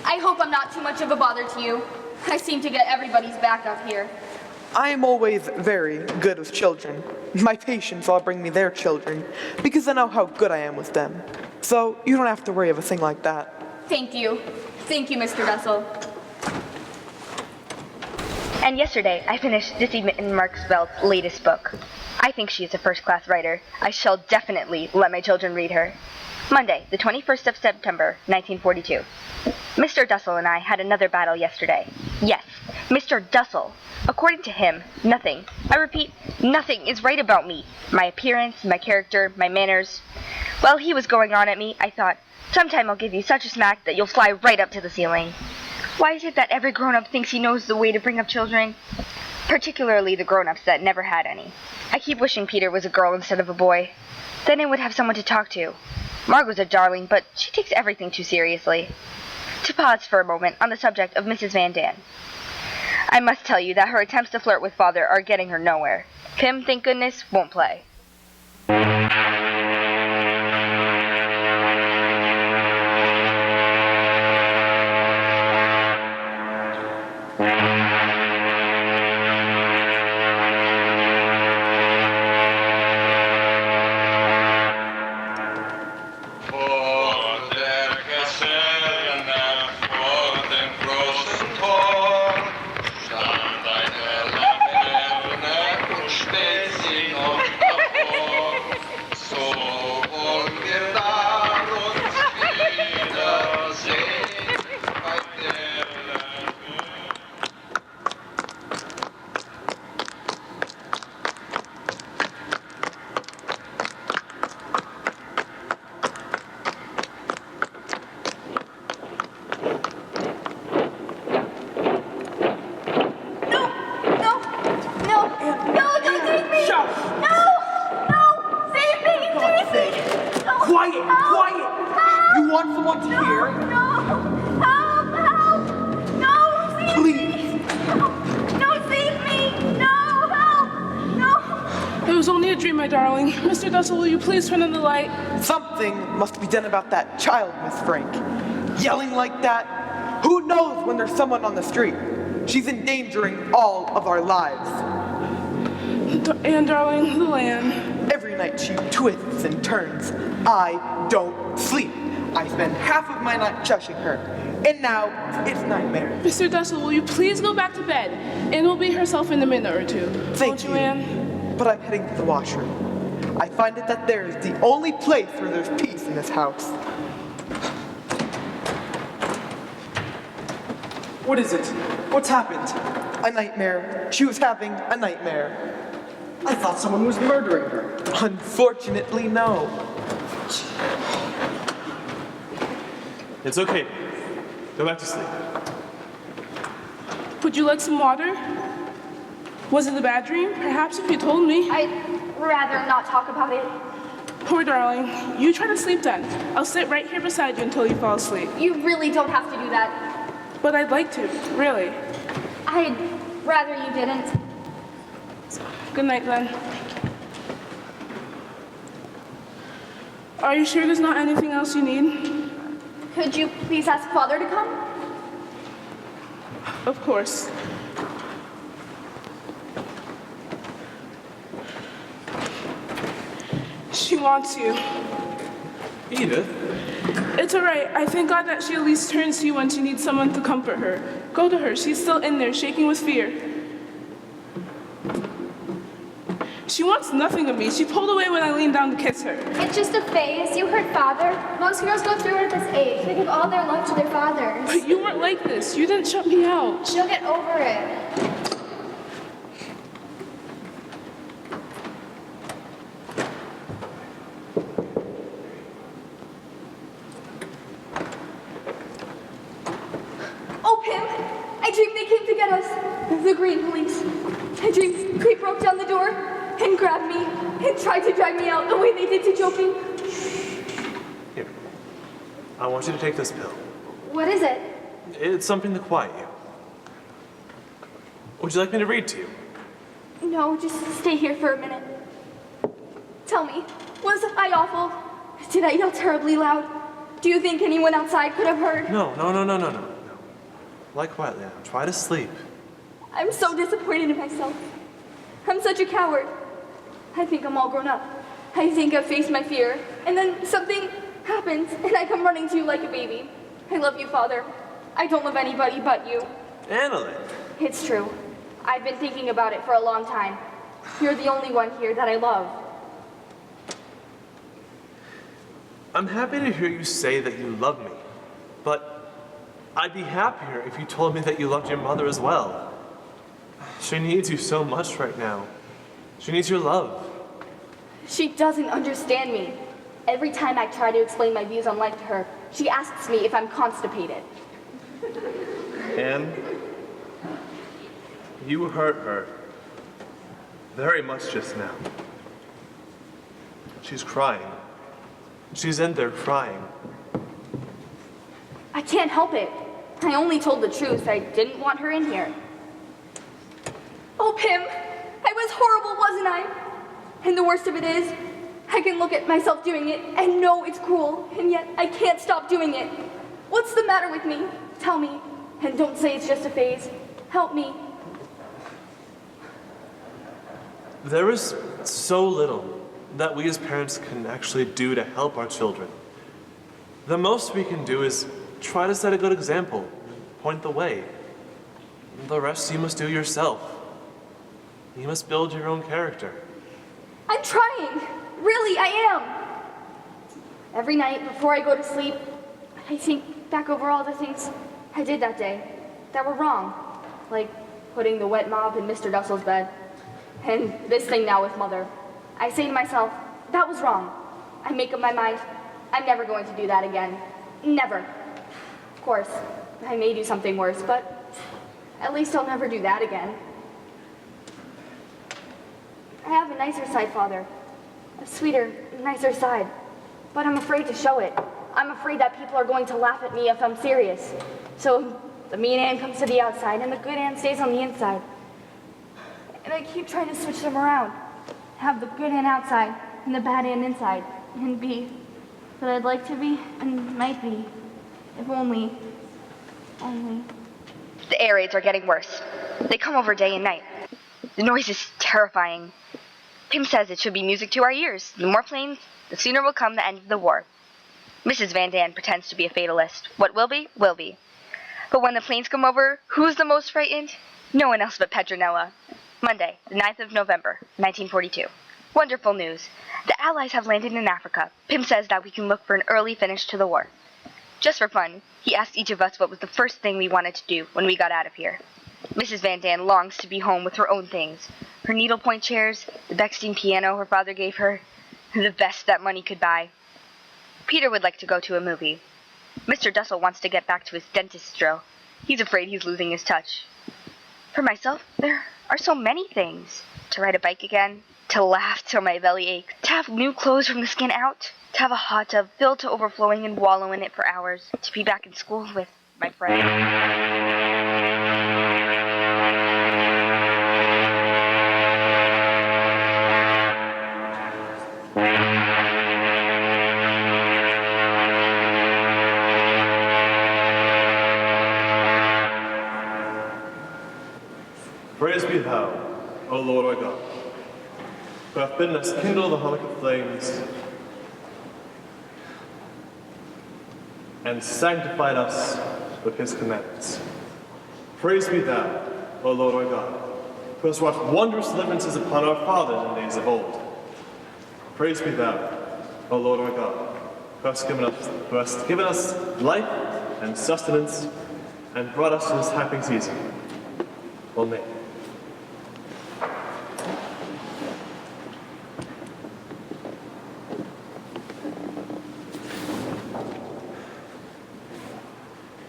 I hope I'm not too much of a bother to you. I seem to get everybody's back up here. I am always very good with children. My patients all bring me their children because I know how good I am with them. So you don't have to worry of a thing like that. Thank you. Thank you, Mr. Russell. And yesterday, I finished Dissy Marksvelt's latest book. I think she is a first-class writer. I shall definitely let my children read her. Monday, the 21st of September, 1942. Mr. Dussel and I had another battle yesterday. Yes, Mr. Dussel. According to him, nothing, I repeat, nothing is right about me. My appearance, my character, my manners. While he was going on at me, I thought, sometime I'll give you such a smack that you'll fly right up to the ceiling. Why is it that every grown-up thinks he knows the way to bring up children? Particularly the grown-ups that never had any. I keep wishing Peter was a girl instead of a boy. Then I would have someone to talk to. Margot's a darling, but she takes everything too seriously. To pause for a moment on the subject of Mrs. Van Daan. I must tell you that her attempts to flirt with Father are getting her nowhere. Pim, thank goodness, won't play. Mr. Dussel, will you please turn on the light? Something must be done about that child, Miss Frank. Yelling like that? Who knows when there's someone on the street? She's endangering all of our lives. And darling, the lamb. Every night she twists and turns. I don't sleep. I spend half of my night shushing her. And now it's nightmare. Mr. Dussel, will you please go back to bed? Anne will be herself in a minute or two. Thank you, Anne? But I'm heading to the washroom. I find it that there is the only place where there's peace in this house. What is it? What's happened? A nightmare. She was having a nightmare. I thought someone was murdering her. Unfortunately, no. It's okay. Go back to sleep. Would you like some water? Was it a bad dream? Perhaps if you told me. I'd rather not talk about it. Poor darling. You try to sleep then. I'll sit right here beside you until you fall asleep. You really don't have to do that. But I'd like to, really. I'd rather you didn't. Good night, then. Are you sure there's not anything else you need? Could you please ask Father to come? Of course. She wants you. Edith? It's all right. I thank God that she at least turns to you when she needs someone to comfort her. Go to her. She's still in there, shaking with fear. She wants nothing of me. She pulled away when I leaned down to kiss her. It's just a phase. You heard Father. Most girls go through it at this age. They give all their love to their fathers. But you weren't like this. You didn't shut me out. She'll get over it. Oh, Pim! I dreamed they came to get us. The Green Police. I dreamed they broke down the door and grabbed me and tried to drag me out the way they did to Joking. Here. I want you to take this pill. What is it? It's something to quiet you. Would you like me to read to you? No, just stay here for a minute. Tell me, was I awful? Did I yell terribly loud? Do you think anyone outside could have heard? No. Lie quietly now. Try to sleep. I'm so disappointed in myself. I'm such a coward. I think I'm all grown up. I think I've faced my fear. And then something happens, and I come running to you like a baby. I love you, Father. I don't love anybody but you. Annalyn. It's true. I've been thinking about it for a long time. You're the only one here that I love. I'm happy to hear you say that you love me, but I'd be happier if you told me that you loved your mother as well. She needs you so much right now. She needs your love. She doesn't understand me. Every time I try to explain my views on life to her, she asks me if I'm constipated. Anne, you hurt her very much just now. She's crying. She's in there crying. I can't help it. I only told the truth. I didn't want her in here. Oh, Pim, I was horrible, wasn't I? And the worst of it is, I can look at myself doing it and know it's cruel, and yet I can't stop doing it. What's the matter with me? Tell me, and don't say it's just a phase. Help me. There is so little that we as parents can actually do to help our children. The most we can do is try to set a good example, point the way. The rest you must do yourself. You must build your own character. I'm trying. Really, I am. Every night before I go to sleep, I think back over all the things I did that day that were wrong. Like putting the wet mop in Mr. Dussel's bed. And this thing now with Mother. I say to myself, that was wrong. I make up my mind, I'm never going to do that again. Never. Of course, I may do something worse, but at least I'll never do that again. I have a nicer side, Father. A sweeter, nicer side. But I'm afraid to show it. I'm afraid that people are going to laugh at me if I'm serious. So the mean Anne comes to the outside and the good Anne stays on the inside. And I keep trying to switch them around. Have the good Anne outside and the bad Anne inside. And be what I'd like to be and might be. If only. The air raids are getting worse. They come over day and night. The noise is terrifying. Pim says it should be music to our ears. The more planes, the sooner will come the end of the war. Mrs. Van Daan pretends to be a fatalist. What will be, will be. But when the planes come over, who's the most frightened? No one else but Petronella. Monday, the 9th of November, 1942. Wonderful news. The Allies have landed in Africa. Pim says that we can look for an early finish to the war. Just for fun, he asked each of us what was the first thing we wanted to do when we got out of here. Mrs. Van Daan longs to be home with her own things. Her needlepoint chairs, the Bechstein piano her father gave her, the best that money could buy. Peter would like to go to a movie. Mr. Dussel wants to get back to his dentist's drill. He's afraid he's losing his touch. For myself, there are so many things. To ride a bike again, to laugh till my belly aches, to have new clothes from the skin out, to have a hot tub filled to overflowing and wallow in it for hours, to be back in school with my friends. Praise be thou, O Lord our God, who hath bidden us kindle the Hanukkah flames and sanctified us with his commandments. Praise be thou, O Lord our God, who hast wrought wondrous deliverances upon our fathers in days of old. Praise be thou, O Lord our God, who hast given us life and sustenance and brought us to this happy season. Amen.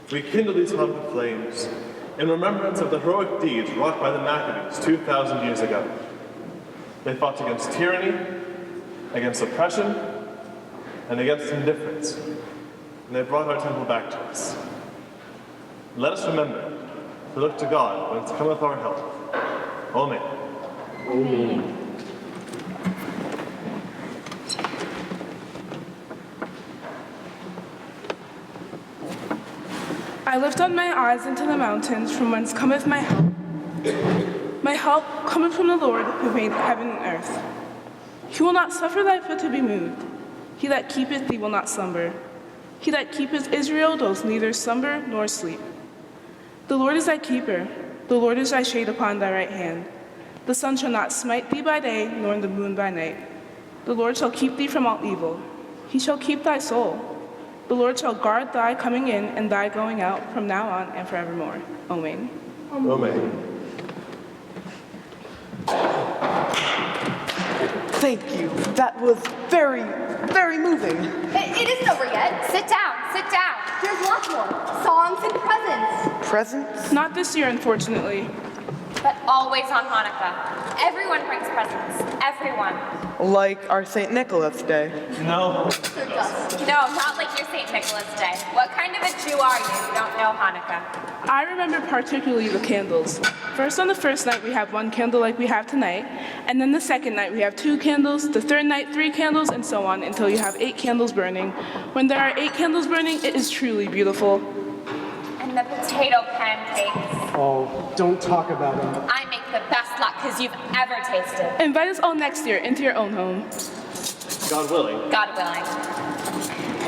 We kindle these Hanukkah flames in remembrance of the heroic deeds wrought by the Maccabees 2,000 years ago. They fought against tyranny, against oppression, and against indifference, and they brought our temple back to us. Let us remember to look to God when it cometh our help. Amen. Amen. I lift up my eyes into the mountains, from whence cometh my help. My help cometh from the Lord, who made heaven and earth. He will not suffer thy foot to be moved. He that keepeth thee will not slumber. He that keepeth Israel doth neither slumber nor sleep. The Lord is thy keeper. The Lord is thy shade upon thy right hand. The sun shall not smite thee by day, nor the moon by night. The Lord shall keep thee from all evil. He shall keep thy soul. The Lord shall guard thy coming in and thy going out from now on and forevermore. Amen. Amen. Thank you. That was very, very moving. It isn't over yet. Sit down, sit down. There's lots more. Songs and presents. Presents? Not this year, unfortunately. But always on Hanukkah. Everyone brings presents. Everyone. Like our St. Nicholas Day. No. No, not like your St. Nicholas Day. What kind of a Jew are you who don't know Hanukkah? I remember particularly the candles. First, on the first night, we have one candle like we have tonight, and then the second night, we have 2 candles, the third night, 3 candles, and so on until you have 8 candles burning. When there are 8 candles burning, it is truly beautiful. And the potato pancakes. Oh, don't talk about them. I make the best latkes you've ever tasted. Invite us all next year into your own home. God willing. God willing.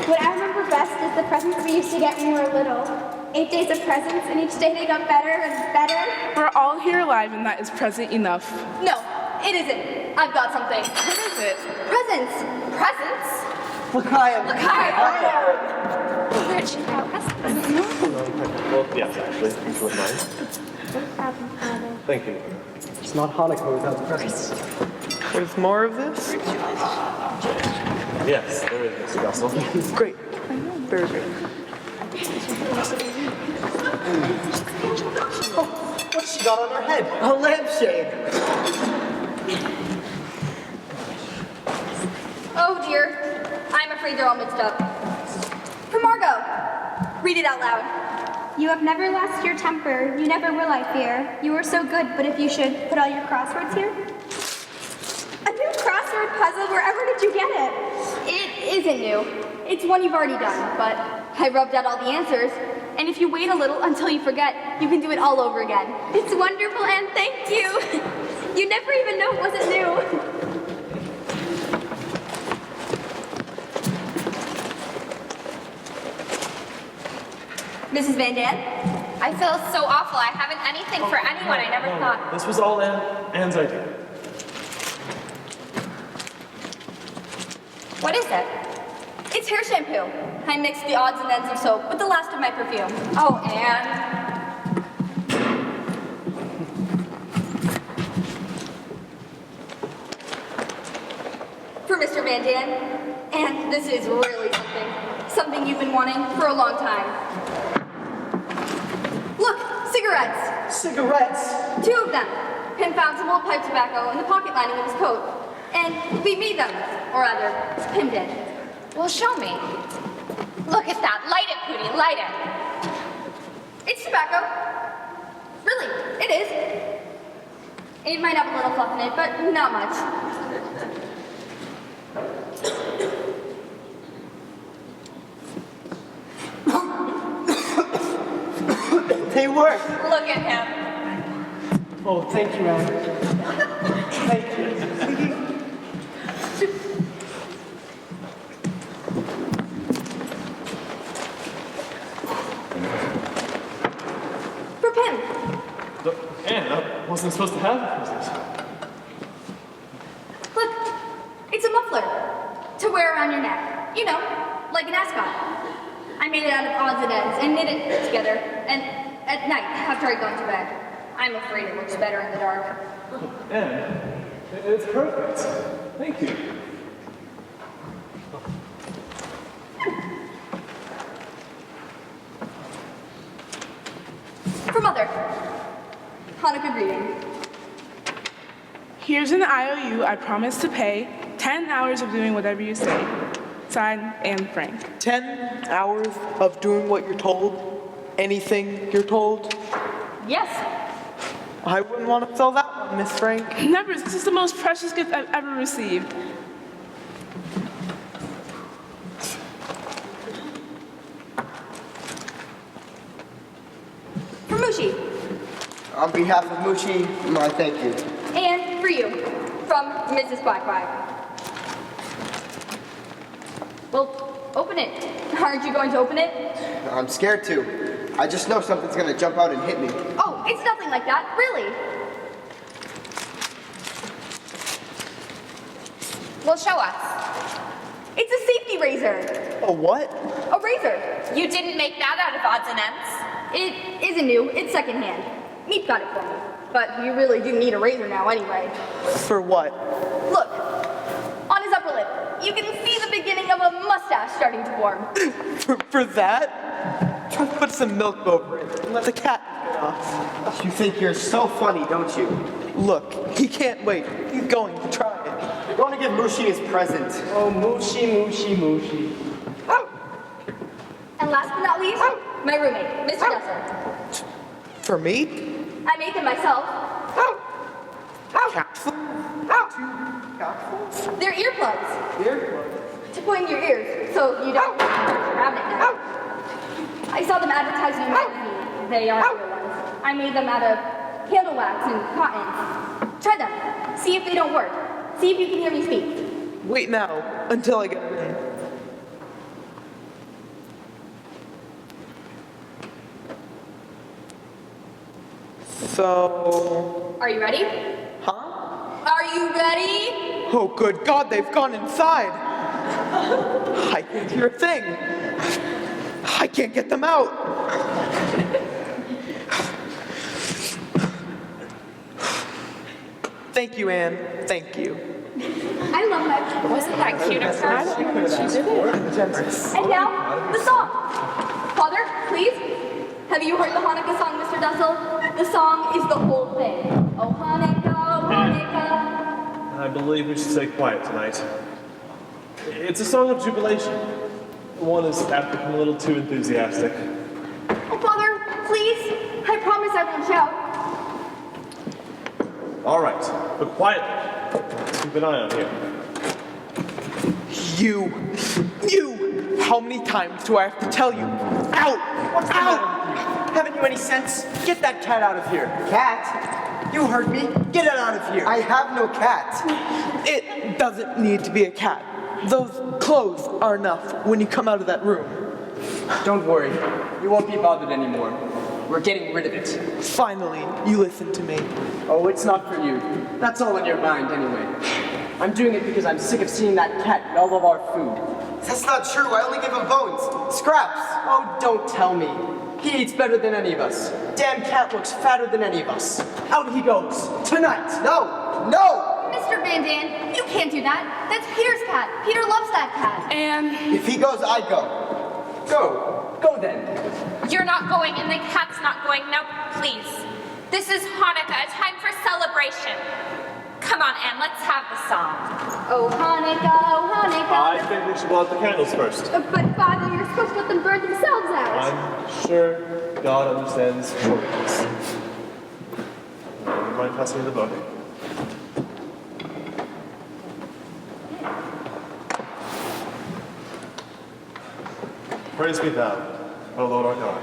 What I remember best is the presents we used to get when we were little. 8 days of presents, and each day they got better and better. We're all here alive, and that is present enough. No, it isn't. I've got something. What is it? Presents. Presents? L'chaim. Where'd you go? Well, yes, actually. If you wouldn't mind. Thank you. It's not Hanukkah without presents. There's more of this? Yes, there is, Mr. Russell. Great. Very great. Oh, what's she got on her head? A lampshade. Oh dear. I'm afraid they're all mixed up. For Margot. Read it out loud. You have never lost your temper. You never will, I fear. You are so good, but if you should put all your crosswords here. A new crossword puzzle? Wherever did you get it? It isn't new. It's one you've already done, but I rubbed out all the answers. And if you wait a little until you forget, you can do it all over again. It's wonderful, and thank you. You never even know it wasn't new. Mrs. Van Dam? I feel so awful. I haven't anything for anyone. I never thought. This was all Anne's idea. What is it? It's hair shampoo. I mixed the odds and ends of soap with the last of my perfume. Oh, Anne. For Mr. Van Dam. And this is really something. Something you've been wanting for a long time. Look, cigarettes. Cigarettes? 2 of them. Pim found some old pipe tobacco in the pocket lining of his coat. And we made them. Or rather, Pim did. Well, show me. Look at that. Light it, Pootie. Light it. It's tobacco. Really, it is. It might have a little fluff in it, but not much. They work. Look at him. Oh, thank you, Anne. Thank you. For Pim. Anne, I wasn't supposed to have a present. Look, it's a muffler to wear around your neck. You know, like an ascot. I made it out of odds and ends and knit it together. And at night, after I'd gone to bed, I'm afraid it looks better in the dark. Anne, it's perfect. Thank you. For Mother. Hanukkah greeting. Here's an IOU I promise to pay. 10 hours of doing whatever you say. Signed, Anne Frank. 10 hours of doing what you're told? Anything you're told? Yes. I wouldn't want to fill that one, Miss Frank. Never. This is the most precious gift I've ever received. For Mushi. On behalf of Mushi, my thank you. And for you. From Mrs. Blackfire. Well, open it. Aren't you going to open it? I'm scared to. I just know something's gonna jump out and hit me. Oh, it's nothing like that. Really. Well, show us. It's a safety razor. A what? A razor. You didn't make that out of odds and ends. It isn't new. It's secondhand. Meep got it for me. But you really do need a razor now anyway. For what? Look. On his upper lip. You can see the beginning of a mustache starting to form. For that? Try to put some milk over it and let the cat get off. You think you're so funny, don't you? Look, he can't wait. He's going to try it. You're going to give Mushi his present. Oh, Mushi, Mushi, Mushi. And last but not least, my roommate, Mr. Dusser. For me? I made them myself. Capsule? They're earplugs. Earplugs? To put in your ears, so you don't grab it now. I saw them advertised in a magazine. They aren't real ones. I made them out of candle wax and cotton. Try them. See if they don't work. See if you can hear me speak. Wait now, until I get ready. So... Are you ready? Huh? Are you ready? Oh, good God, they've gone inside. I can't hear a thing. I can't get them out. Thank you, Anne. Thank you. I love my... Wasn't that cute of her? She did it. And now, the song. Father, please. Have you heard the Hanukkah song, Mr. Dussel? The song is the whole thing. Oh, Hanukkah, oh, Hanukkah. I believe we should stay quiet tonight. It's a song of jubilation. One is apt to become a little too enthusiastic. Oh, Father, please. I promise I won't shout. All right, but quietly. Let's keep an eye on here. You! How many times do I have to tell you? Out! What's the matter with you? Haven't you any sense? Get that cat out of here. Cat? You heard me. Get it out of here. I have no cat. It doesn't need to be a cat. Those clothes are enough when you come out of that room. Don't worry. You won't be bothered anymore. We're getting rid of it. Finally, you listen to me. Oh, it's not for you. That's all in your mind anyway. I'm doing it because I'm sick of seeing that cat eat all of our food. That's not true. I only give him bones. Scraps. Oh, don't tell me. He eats better than any of us. Damn cat looks fatter than any of us. Out he goes. Tonight. No. No. Mr. Van Daan, you can't do that. That's Peter's cat. Peter loves that cat. And If he goes, I go. Go. Go then. You're not going and the cat's not going. Now, please. This is Hanukkah, a time for celebration. Come on, Anne, let's have the song. Oh, Hanukkah, oh, Hanukkah. I think we should blow out the candles first. But Father, you're supposed to let them burn themselves out. I'm sure God understands words. Would you mind passing me the book? Praise be thou, O Lord our God,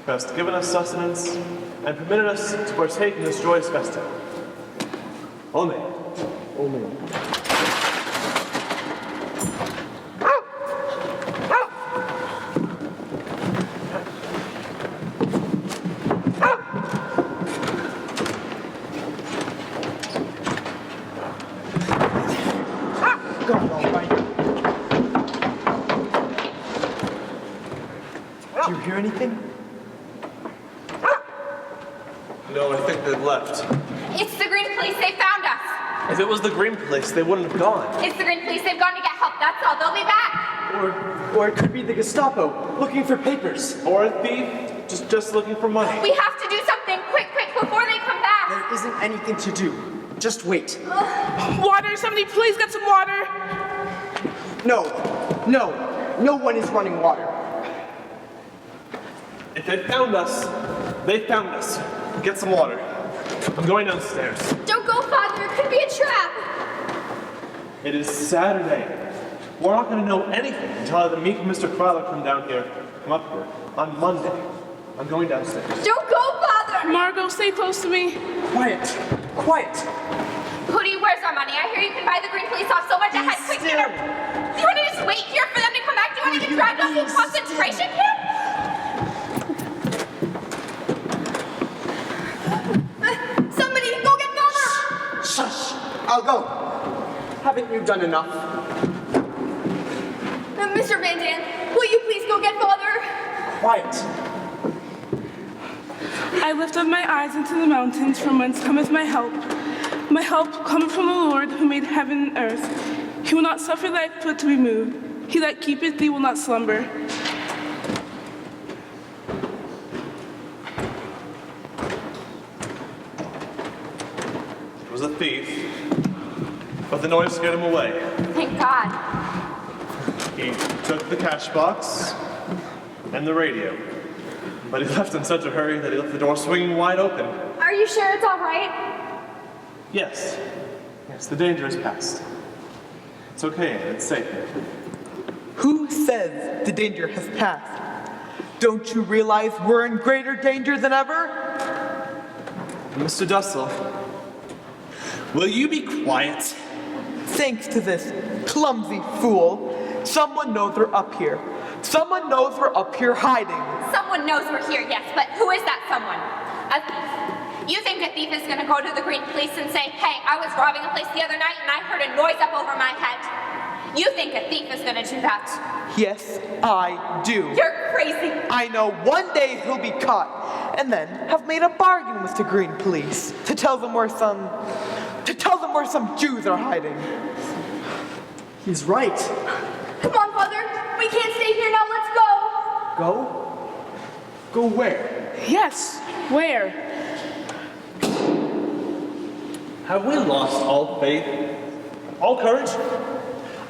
who hast given us sustenance and permitted us to partake in this joyous festival. Amen. Amen. Do you hear anything? No, I think they've left. It's the Green Police. They found us. If it was the Green Police, they wouldn't have gone. It's the Green Police. They've gone to get help. That's all. They'll be back. Or it could be the Gestapo, looking for papers. Or a thief, just looking for money. We have to do something quick, before they come back. There isn't anything to do. Just wait. Water, somebody please get some water. No one is running water. If they found us, they found us. Get some water. I'm going downstairs. Don't go, Father. It could be a trap. It is Saturday. We're not going to know anything until either me and Mr. Crowler come up here on Monday. I'm going downstairs. Don't go, Father. Margot, stay close to me. Quiet. Hootie, where's our money? I hear you can buy the Green Police off so much ahead. Quick, get her. Do you want to just wait here for them to come back? Do you want to get dragged off to a concentration camp? Somebody, go get Father. Shush. I'll go. Haven't you done enough? Mr. Van Dam, will you please go get Father? Quiet. I lift up my eyes into the mountains, from whence cometh my help. My help cometh from the Lord, who made heaven and earth. He will not suffer thy foot to be moved. He that keepeth thee will not slumber. It was a thief, but the noise scared him away. Thank God. He took the cash box and the radio, but he left in such a hurry that he left the door swinging wide open. Are you sure it's all right? Yes, the danger is past. It's okay, it's safe. Who says the danger has passed? Don't you realize we're in greater danger than ever? Mr. Dussel, will you be quiet? Thanks to this clumsy fool, someone knows we're up here. Someone knows we're up here hiding. Someone knows we're here, yes, but who is that someone? A thief. You think a thief is going to go to the Green Police and say, hey, I was robbing a place the other night and I heard a noise up over my head? You think a thief is going to do that? Yes, I do. You're crazy. I know one day he'll be caught, and then have made a bargain with the Green Police to tell them where some Jews are hiding. He's right. Come on, Father. We can't stay here now. Let's go. Go? Go where? Yes, where? Have we lost all faith, all courage?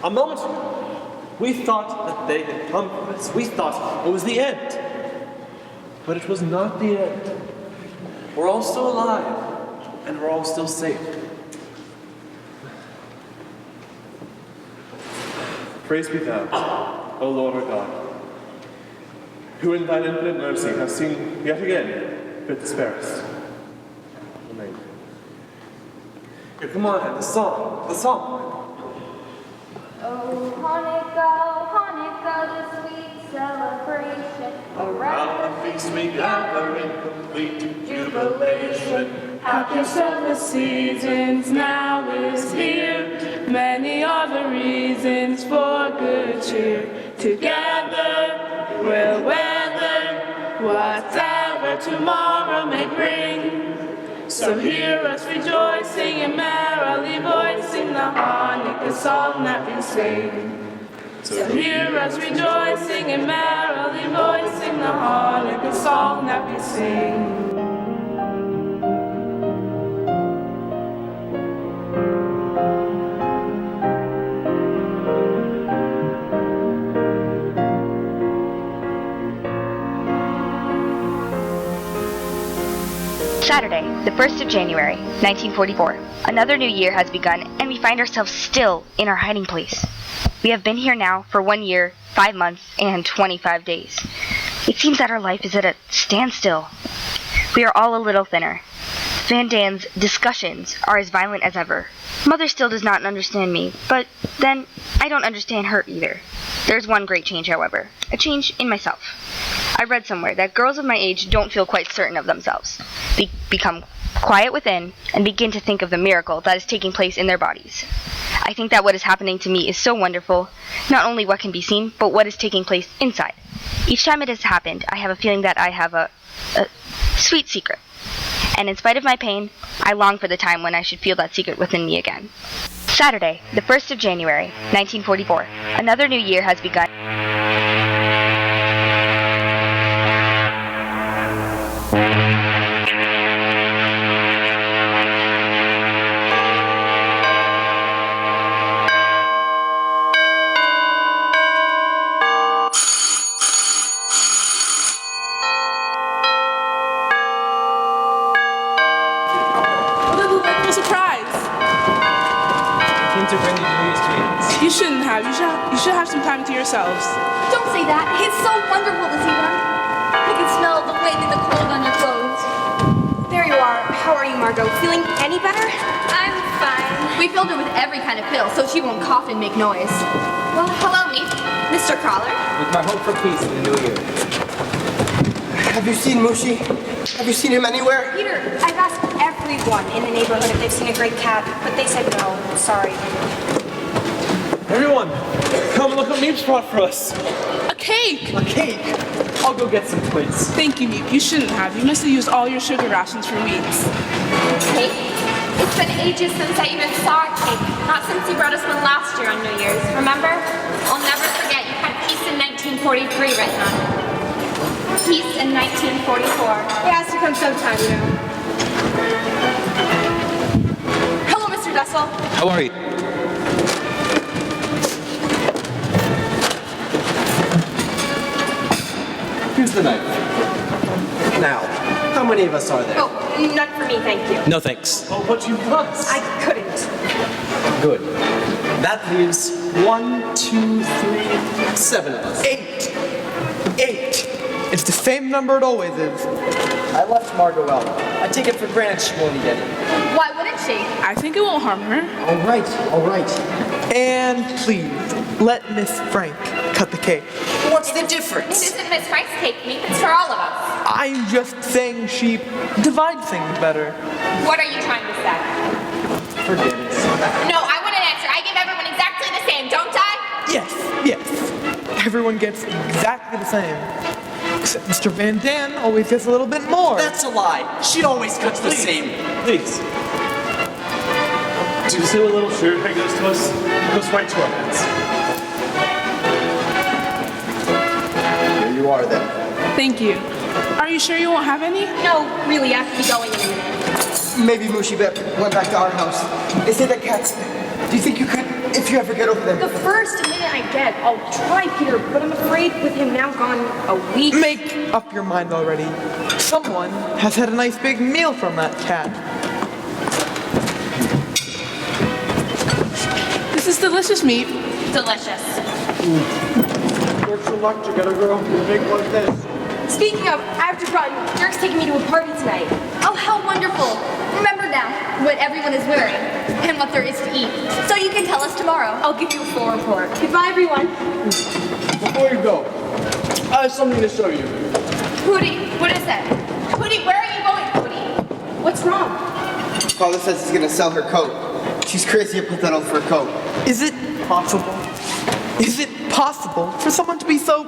A moment ago, we thought that they had come for us. We thought it was the end. But it was not the end. We're all still alive, and we're all still safe. Praise be thou, O Lord our God, who in thine infinite mercy hast seen yet again fit to spare us. Amen. Here, come on, the song. Oh, Hanukkah, the sweet celebration. Around the feast we gather in complete jubilation. Happiest of the seasons now is here. Many are the reasons for good cheer. Together we'll weather whatever tomorrow may bring. So hear us rejoicing and merrily voicing the Hanukkah song that we sing. So hear us rejoicing and merrily voicing the Hanukkah song that we sing. Saturday, the 1st of January, 1944. Another new year has begun, and we find ourselves still in our hiding place. We have been here now for 1 year, 5 months, and 25 days. It seems that our life is at a standstill. We are all a little thinner. Van Dan's discussions are as violent as ever. Mother still does not understand me, but then I don't understand her either. There's one great change, however, a change in myself. I read somewhere that girls of my age don't feel quite certain of themselves, become quiet within, and begin to think of the miracle that is taking place in their bodies. I think that what is happening to me is so wonderful, not only what can be seen, but what is taking place inside. Each time it has happened, I have a feeling that I have a sweet secret. And in spite of my pain, I long for the time when I should feel that secret within me again. Saturday, the 1st of January, 1944. Another new year has begun. To bring you New Year's greetings. You shouldn't have. You should have some time to yourselves. Don't say that. It's so wonderful to see them. I can smell the wind and the cold on your clothes. There you are. How are you, Margot? Feeling any better? I'm fine. We filled her with every kind of pill so she won't cough and make noise. Well, hello, me, Mr. Crawler. With my hope for peace in the new year. Have you seen Mushi? Have you seen him anywhere? Peter, I've asked everyone in the neighborhood if they've seen a great cat, but they said no. Sorry. Everyone, come look what Meep's brought for us. A cake! A cake? I'll go get some twigs. Thank you, Meep. You shouldn't have. You must have used all your sugar rations for weeks. Cake? It's been ages since I even saw a cake. Not since you brought us one last year on New Year's. Remember? I'll never forget you had peace in 1943 written on it. Peace in 1944. It has to come sometime, you know. Hello, Mr. Dessel. How are you? Here's the knife. Now, how many of us are there? Oh, none for me, thank you. No thanks. Oh, but you must. I couldn't. Good. That leaves 1, 2, 3, 7 of us. 8. 8. It's the same number it always is. I left Margot out. I take it for granted she won't eat any. Why wouldn't she? I think it won't harm her. All right, all right. And please, let Miss Frank cut the cake. What's the It difference? isn't Miss Frank's cake, me. It's for all of us. I'm just saying she divides things better. What are you trying to say? Forget it. No, I want an answer. I give everyone exactly the same, don't I? Yes. Everyone gets exactly the same. Except Mr. Van Dan always gets a little bit more. That's a lie. She always cuts the same. Please. Do you see what little sugar cake goes to us? It goes right to our heads. Here you are then. Thank you. Are you sure you won't have any? No, really, I have to be going in a minute. Maybe Mushi went back to our house. They say that cats. Do you think you could, if you ever get over there? The first minute I get, I'll try, Peter, but I'm afraid with him now gone a week. Make up your mind already. Someone has had a nice big meal from that cat. This is delicious, Meep. Delicious. Works your luck to get a girl who make like this. Speaking of, I have to run. Dirk's taking me to a party tonight. Oh, how wonderful. Remember now what everyone is wearing and what there is to eat, so you can tell us tomorrow. I'll give you a full report. Goodbye, everyone. Before you go, I have something to show you. Hootie, what is it? Hootie, where are you going, Hootie? What's wrong? Father says he's gonna sell her coat. She's crazy about that old fur coat. Is it possible? Is it possible for someone to be so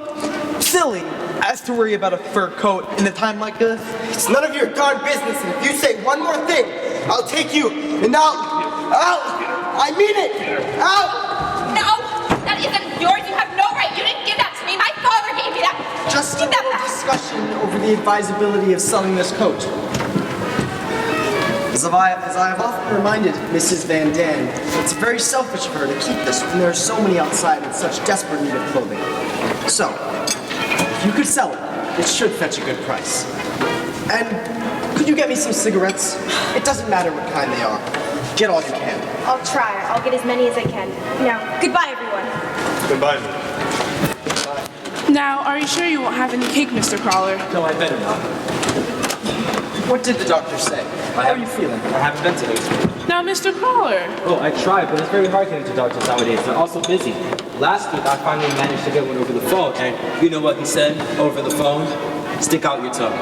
silly as to worry about a fur coat in a time like this? It's none of your darn business, and if you say one more thing, I'll take you and I mean it! Out! No, that isn't yours. You have no right. You didn't give that to me. My father gave me that. Just a Give that little back. discussion over the advisability of selling this coat. As I have often reminded Mrs. Van Dan, it's very selfish of her to keep this when there are so many outside in such desperate need of clothing. So, if you could sell it should fetch a good price. And could you get me some cigarettes? It doesn't matter what kind they are. Get all you can. I'll try. I'll get as many as I can. Now, goodbye, everyone. Goodbye. Now, are you sure you won't have any cake, Mr. Crawler? No, I better not. What did the doctor say? How are you feeling? I haven't been today. Now, Mr. Caller. Oh, I tried, but it's very hard getting to doctors nowadays. They're also busy. Last week, I finally managed to get one over the phone, and you know what he said over the phone? Stick out your tongue.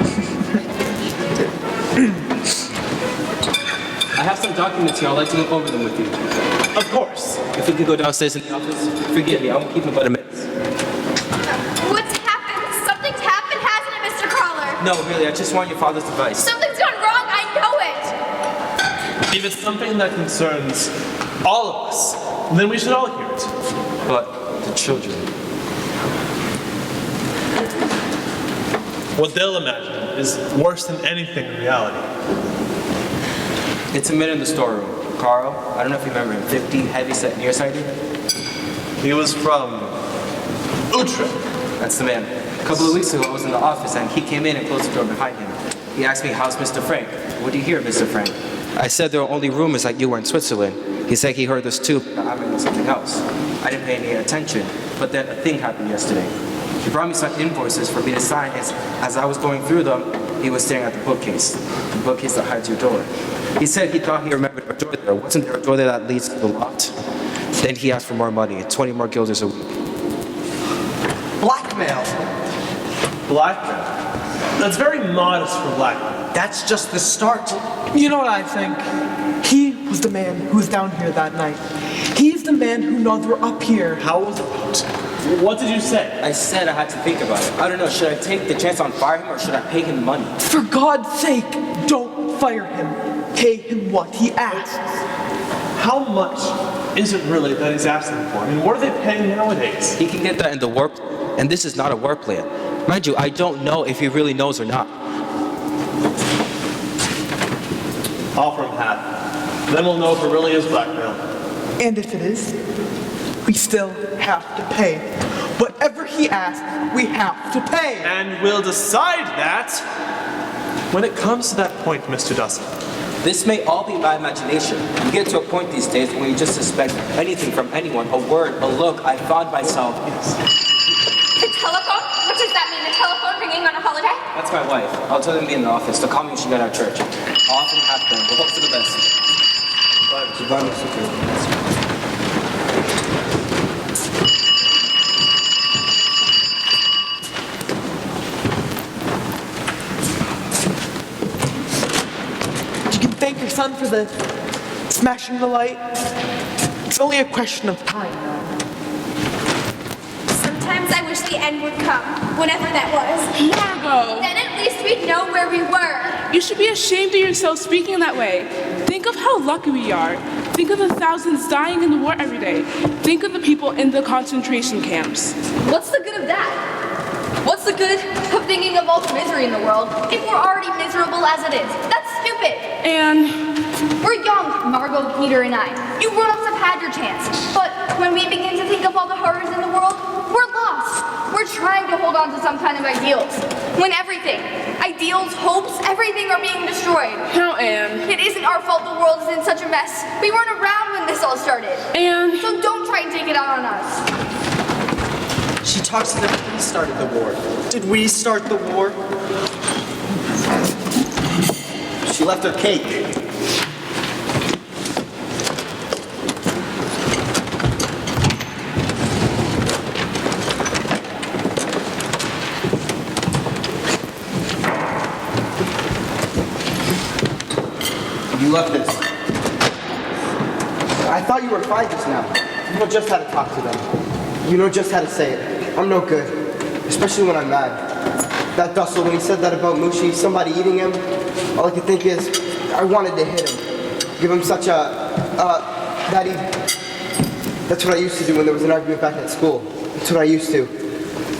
I have some documents here. I'd like to go over them with you. Of course. If we could go downstairs in the office, forgive me. I won't keep him but a minute. What's happened? Something's happened, hasn't it, Mr. Crawler? No, really, I just want your father's advice. Something's gone wrong, I know it! If it's something that concerns all of us, then we should all hear it. But the children. What they'll imagine is worse than anything in reality. It's a man in the storeroom. Carl, I don't know if you remember him, 50, heavy-set, nearsighted. He was from Utrecht. That's the man. A couple of weeks ago, I was in the office, and he came in and closed the door behind him. He asked me, how's Mr. Frank? What do you hear, Mr. Frank? I said there were only rumors that you were in Switzerland. He said he heard this too, but I meant something else. I didn't pay any attention, but then a thing happened yesterday. He brought me some invoices for me to sign. As I was going through them, he was staring at the bookcase that hides your door. He said he thought he remembered a door there. Wasn't there a door there that leads to the loft? Then he asked for more money, 20 more guilders a week. Blackmail. Blackmail. That's very modest for blackmail. That's just the start. You know what I think? He was the man who was down here that night. He's the man who knows we're up here. How was it? What did you say? I said I had to think about it. I don't know, should I take the chance on firing him or should I pay him money? For God's sake, don't fire him. Pay him what he asks. How much is it really that he's asking for? I mean, what are they paying nowadays? He can get that in the work, and this is not a work plan. Mind you, I don't know if he really knows or not. Offer him half. Then we'll know if it really is blackmail. And if it is, we still have to pay. Whatever he asks, we have to pay. And we'll decide that when it comes to that point, Mr. Dustin. This may all be my imagination. You get to a point these days when you just suspect anything from anyone, a word, a look. I found myself. The telephone? What does that mean? The telephone ringing on a holiday? That's my wife. I'll tell them to be in the office. They'll call me when she got out of church. I'll often have them. We'll hope for the best. Goodbye, Mr. Curtis. Thank your son for the smashing the light. It's only a question of time now. Sometimes I wish the end would come, whenever that was. Margot! Then at least we'd know where we were. You should be ashamed of yourself speaking that way. Think of how lucky we are. Think of the thousands dying in the war every day. Think of the people in the concentration camps. What's the good of that? What's the good of thinking of all the misery in the world if we're already miserable as it is? That's stupid. And we're young, Margot, Peter, and I. You grown-ups have had your chance. But when we begin to think of all the horrors in the world, we're lost. We're trying to hold on to some kind of ideals. When everything, ideals, hopes, everything are being destroyed. Now, Anne. It isn't our fault the world is in such a mess. We weren't around when this all started. And so don't try and take it out on us. She talks as if we started the war. Did we start the war? She left her cake. You left this. I thought you were fine just now. You know just how to talk to them. You know just how to say it. I'm no good, especially when I'm mad. That Dussel, when he said that about Mushi, somebody eating him, all I could think is, I wanted to hit him. Give him such that's what I used to do when there was an argument back at school. That's what I used to.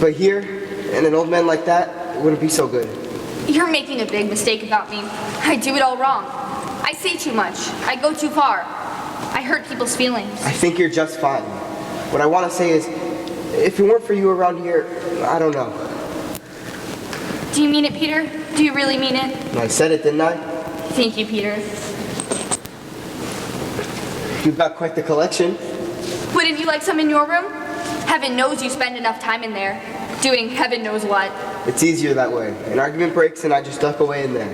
But here, and an old man like that, it wouldn't be so good. You're making a big mistake about me. I do it all wrong. I say too much. I go too far. I hurt people's feelings. I think you're just fine. What I want to say is, if it weren't for you around here, I don't know. Do you mean it, Peter? Do you really mean it? I said it, didn't I? Thank you, Peter. You've got quite the collection. Wouldn't you like some in your room? Heaven knows you spend enough time in there, doing heaven knows what. It's easier that way. An argument breaks and I just duck away in there.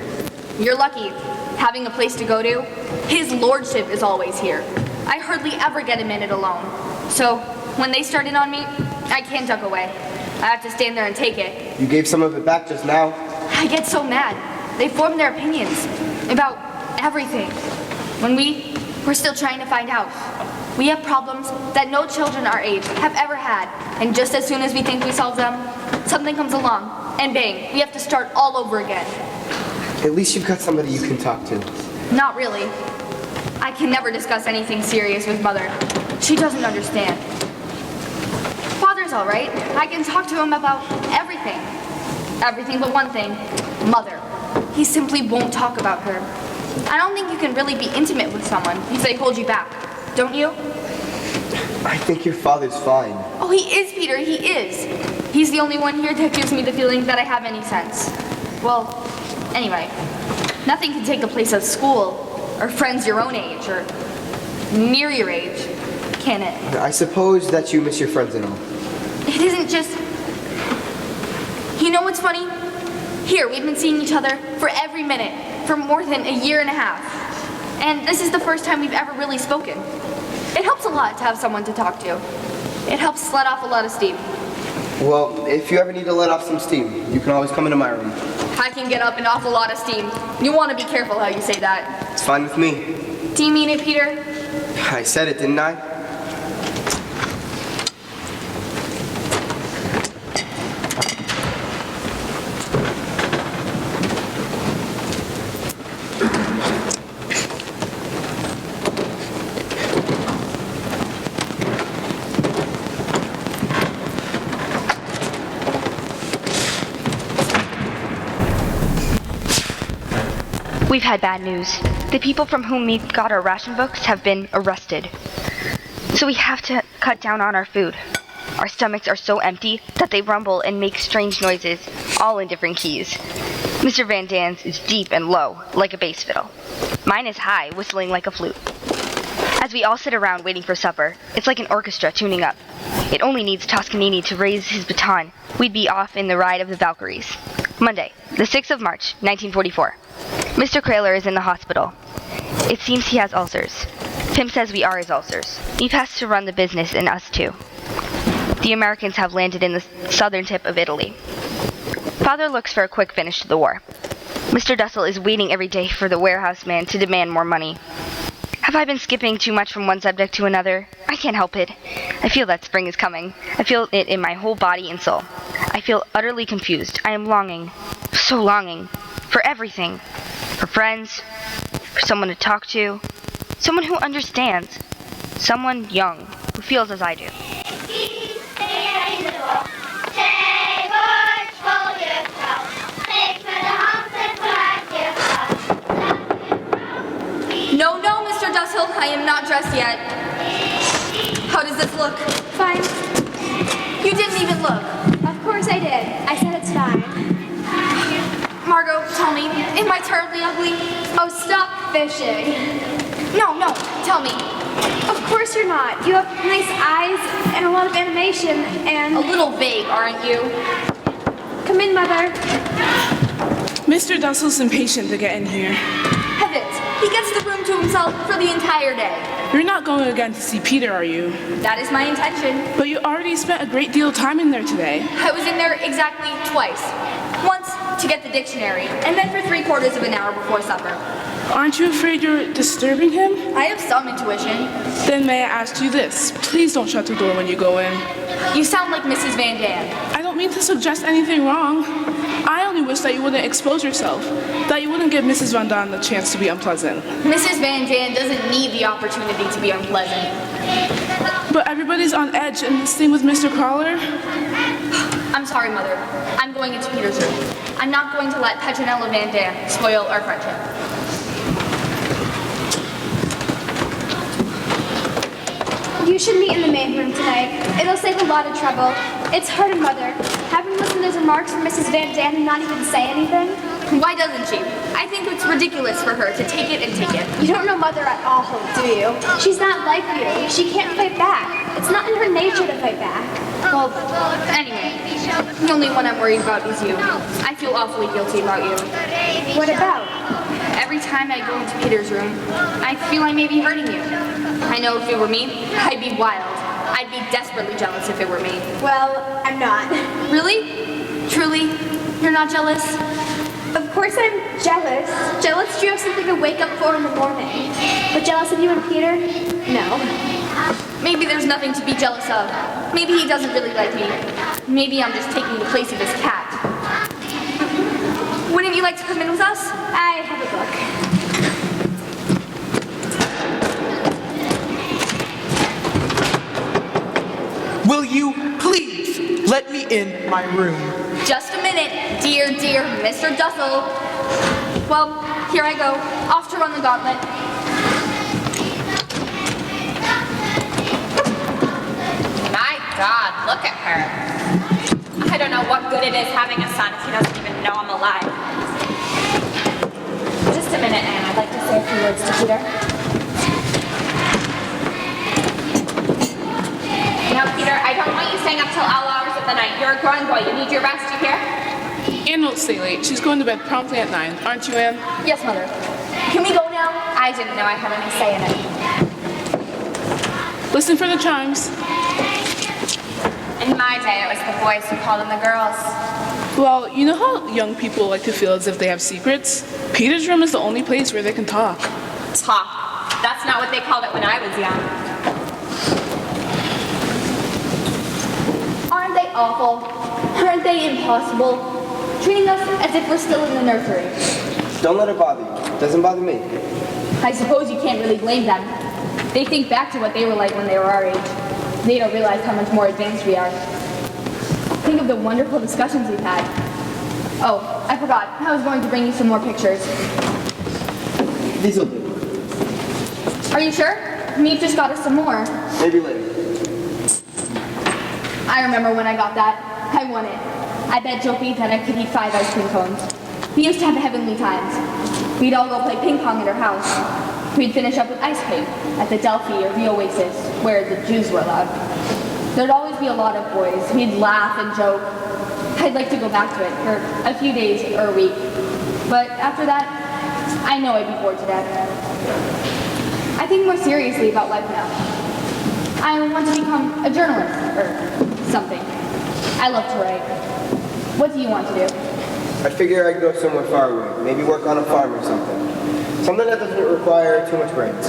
You're lucky. Having a place to go to, his lordship is always here. I hardly ever get a minute alone. So, when they started on me, I can't duck away. I have to stand there and take it. You gave some of it back just now. I get so mad. They form their opinions about everything. When we're still trying to find out. We have problems that no children our age have ever had. And just as soon as we think we solve them, something comes along, and bang, we have to start all over again. At least you've got somebody you can talk to. Not really. I can never discuss anything serious with Mother. She doesn't understand. Father's all right. I can talk to him about everything. Everything but one thing, Mother. He simply won't talk about her. I don't think you can really be intimate with someone if they hold you back, don't you? I think your father's fine. Oh, he is, Peter, he is. He's the only one here that gives me the feeling that I have any sense. Well, anyway, nothing can take the place of school, or friends your own age, or near your age, can it? I suppose that you miss your friends and all. It isn't just... You know what's funny? Here, we've been seeing each other for every minute, for more than a year and a half. And this is the first time we've ever really spoken. It helps a lot to have someone to talk to. It helps let off a lot of steam. Well, if you ever need to let off some steam, you can always come into my room. I can get up an awful lot of steam. You want to be careful how you say that. It's fine with me. Do you mean it, Peter? I said it, didn't I? We've had bad news. The people from whom we got our ration books have been arrested. So we have to cut down on our food. Our stomachs are so empty that they rumble and make strange noises, all in different keys. Mr. Van Dan's is deep and low, like a bass fiddle. Mine is high, whistling like a flute. As we all sit around waiting for supper, it's like an orchestra tuning up. It only needs Toscanini to raise his baton. We'd be off in the ride of the Valkyries. Monday, the 6th of March, 1944. Mr. Kraler is in the hospital. It seems he has ulcers. Pim says we are his ulcers. He has to run the business and us too. The Americans have landed in the southern tip of Italy. Father looks for a quick finish to the war. Mr. Dussel is waiting every day for the warehouse man to demand more money. Have I been skipping too much from one subject to another? I can't help it. I feel that spring is coming. I feel it in my whole body and soul. I feel utterly confused. I am longing, so longing, for everything. For friends, for someone to talk to, someone who understands, someone young who feels as I do. No, Mr. Dussel, I am not dressed yet. How does this look? Fine. You didn't even look. Of course I did. I said it's fine. Margot, tell me, am I terribly ugly? Oh, stop fishing. No, tell me. Of course you're not. You have nice eyes and a lot of animation and... A little vague, aren't you? Come in, Mother. Mr. Dussel's impatient to get in here. Heavens, he gets the room to himself for the entire day. You're not going again to see Peter, are you? That is my intention. But you already spent a great deal of time in there today. I was in there exactly twice. Once to get the dictionary, and then for 3/4 of an hour before supper. Aren't you afraid you're disturbing him? I have some intuition. Then may I ask you this? Please don't shut the door when you go in. You sound like Mrs. Van Dam. I don't mean to suggest anything wrong. I only wish that you wouldn't expose yourself, that you wouldn't give Mrs. Van Dam the chance to be unpleasant. Mrs. Van Dam doesn't need the opportunity to be unpleasant. But everybody's on edge, and the same with Mr. Crawler. I'm sorry, Mother. I'm going into Peter's room. I'm not going to let Petronella Van Dam spoil our friendship. You should meet in the main room tonight. It'll save a lot of trouble. It's hard on Mother. Having listened to remarks from Mrs. Van Dam and not even say anything. Why doesn't she? I think it's ridiculous for her to take it and take it. You don't know Mother at all, do you? She's not like you. She can't fight back. It's not in her nature to fight back. Well, anyway, the only one I'm worried about is you. I feel awfully guilty about you. What about? Every time I go into Peter's room, I feel I may be hurting you. I know if it were me, I'd be wild. I'd be desperately jealous if it were me. Well, I'm not. Really? Truly? You're not jealous? Of course I'm jealous. Jealous you have something to wake up for in the morning. But jealous of you and Peter? No. Maybe there's nothing to be jealous of. Maybe he doesn't really like me. Maybe I'm just taking the place of his cat. Wouldn't you like to come in with us? I have a book. Will you please let me in my room? Just a minute, dear Mr. Dussel. Well, here I go, off to run the gauntlet. My God, look at her. I don't know what good it is having a son if he doesn't even know I'm alive. Just a minute, Anne. I'd like to say a few words to Peter. Now, Peter, I don't want you staying up till all hours of the night. You're a growing boy. You need your rest, you hear? Anne won't stay late. She's going to bed promptly at 9, aren't you, Anne? Yes, Mother. Can we go now? I didn't know I had any say in it. Listen for the chimes. In my day, it was the boys who called them the girls. Well, you know how young people like to feel as if they have secrets? Peter's room is the only place where they can talk. Talk. That's not what they called it when I was young. Aren't they awful? Aren't they impossible? Treating us as if we're still in the nursery. Don't let it bother you. It doesn't bother me. I suppose you can't really blame them. They think back to what they were like when they were our age. They don't realize how much more advanced we are. Think of the wonderful discussions we've had. Oh, I forgot. I was going to bring you some more pictures. These will do. Are you sure? Meep just got us some more. Maybe later. I remember when I got that. I won it. I bet Joe beat that I could eat 5 ice cream cones. We used to have heavenly times. We'd all go play ping pong at our house. We'd finish up with ice cream at the Delphi or the Oasis, where the Jews were allowed. There'd always be a lot of boys. We'd laugh and joke. I'd like to go back to it for a few days or a week. But after that, I know I'd be bored to death. I think more seriously about life now. I want to become a journalist or something. I love to write. What do you want to do? I figure I'd go somewhere far away. Maybe work on a farm or something. Something that doesn't require too much brains.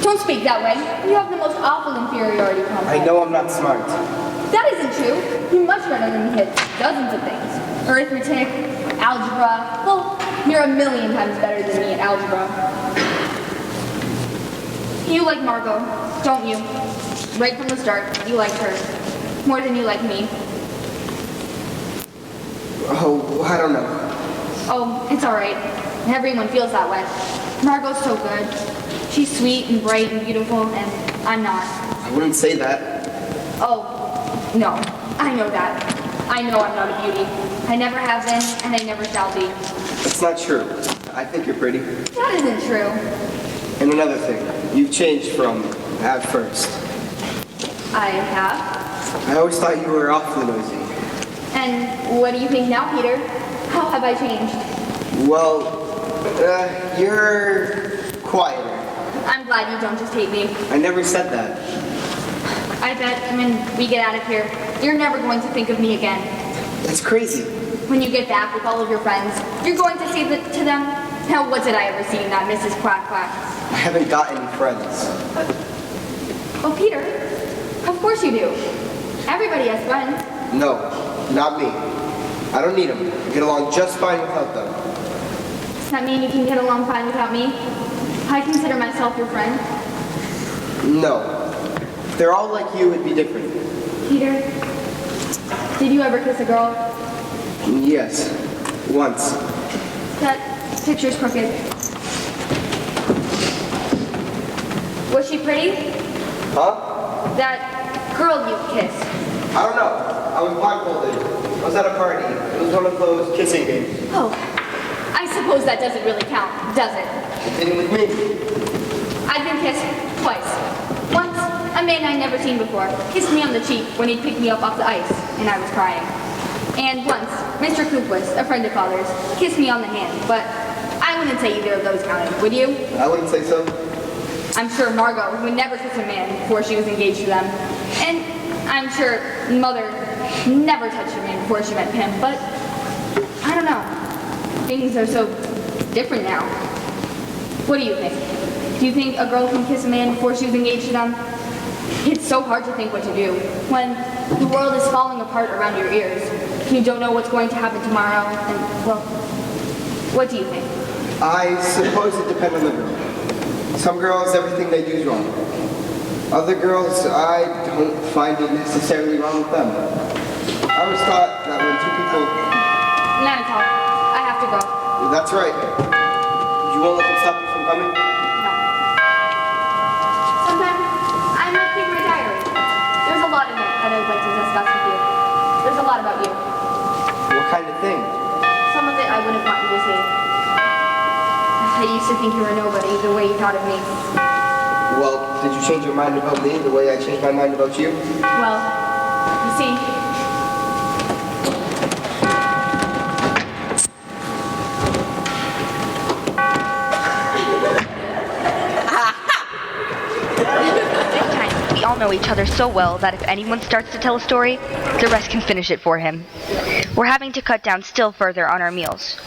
Don't speak that way. You have the most awful inferiority complex. I know I'm not smart. That isn't true. You're much better than me at dozens of things. Arithmetic, algebra. Well, you're a million times better than me at algebra. You like Margot, don't you? Right from the start, you liked her. More than you like me. Oh, I don't know. Oh, it's all right. Everyone feels that way. Margot's so good. She's sweet and bright and beautiful, and I'm not. I wouldn't say that. Oh, no. I know that. I know I'm not a beauty. I never have been, and I never shall be. That's not true. I think you're pretty. That isn't true. And another thing, you've changed from at first. I have. I always thought you were awfully noisy. And what do you think now, Peter? How have I changed? Well, you're quieter. I'm glad you don't just hate me. I never said that. I bet when we get out of here, you're never going to think of me again. That's crazy. When you get back with all of your friends, you're going to say to them, now what did I ever see in that Mrs. Quack Quack? I haven't got any friends. Oh, Peter, of course you do. Everybody has friends. No, not me. I don't need them. I get along just fine without them. Does that mean you can get along fine without me? I consider myself your friend. No. If they're all like you, it'd be different. Peter, did you ever kiss a girl? Yes. Once. That picture's crooked. Was she pretty? Huh? That girl you kissed. I don't know. I was blindfolded. I was at a party. It was one of those kissing games. Oh, I suppose that doesn't really count, does it? It didn't with me. I've been kissed twice. Once, a man I'd never seen before kissed me on the cheek when he'd picked me up off the ice, and I was crying. And once, Mr. Koopwas, a friend of Father's, kissed me on the hand, but I I wouldn't say either of those counted, would you? I wouldn't say so. I'm sure Margot would never kiss a man before she was engaged to them. And I'm sure Mother never touched a man before she met him, but I don't know. Things are so different now. What do you think? Do you think a girl can kiss a man before she was engaged to them? It's so hard to think what to do when the world is falling apart around your ears. You don't know what's going to happen tomorrow, and, well, what do you think? I suppose it depends on the girl. Some girls, everything they do is wrong. Other girls, I don't find it necessarily wrong with them. I always thought that when two people... Nanako, I have to go. That's right. You won't let them stop you from coming? No. Sometime I might read my diary. There's a lot in it that I would like to discuss with you. There's a lot about you. What kind of thing? Some of it I wouldn't want you to see. I used to think you were nobody the way you thought of me. Well, did you change your mind about me the way I changed my mind about you? Well, you see, We all know each other so well that if anyone starts to tell a story, the rest can finish it for him. We're having to cut down still further on our meals.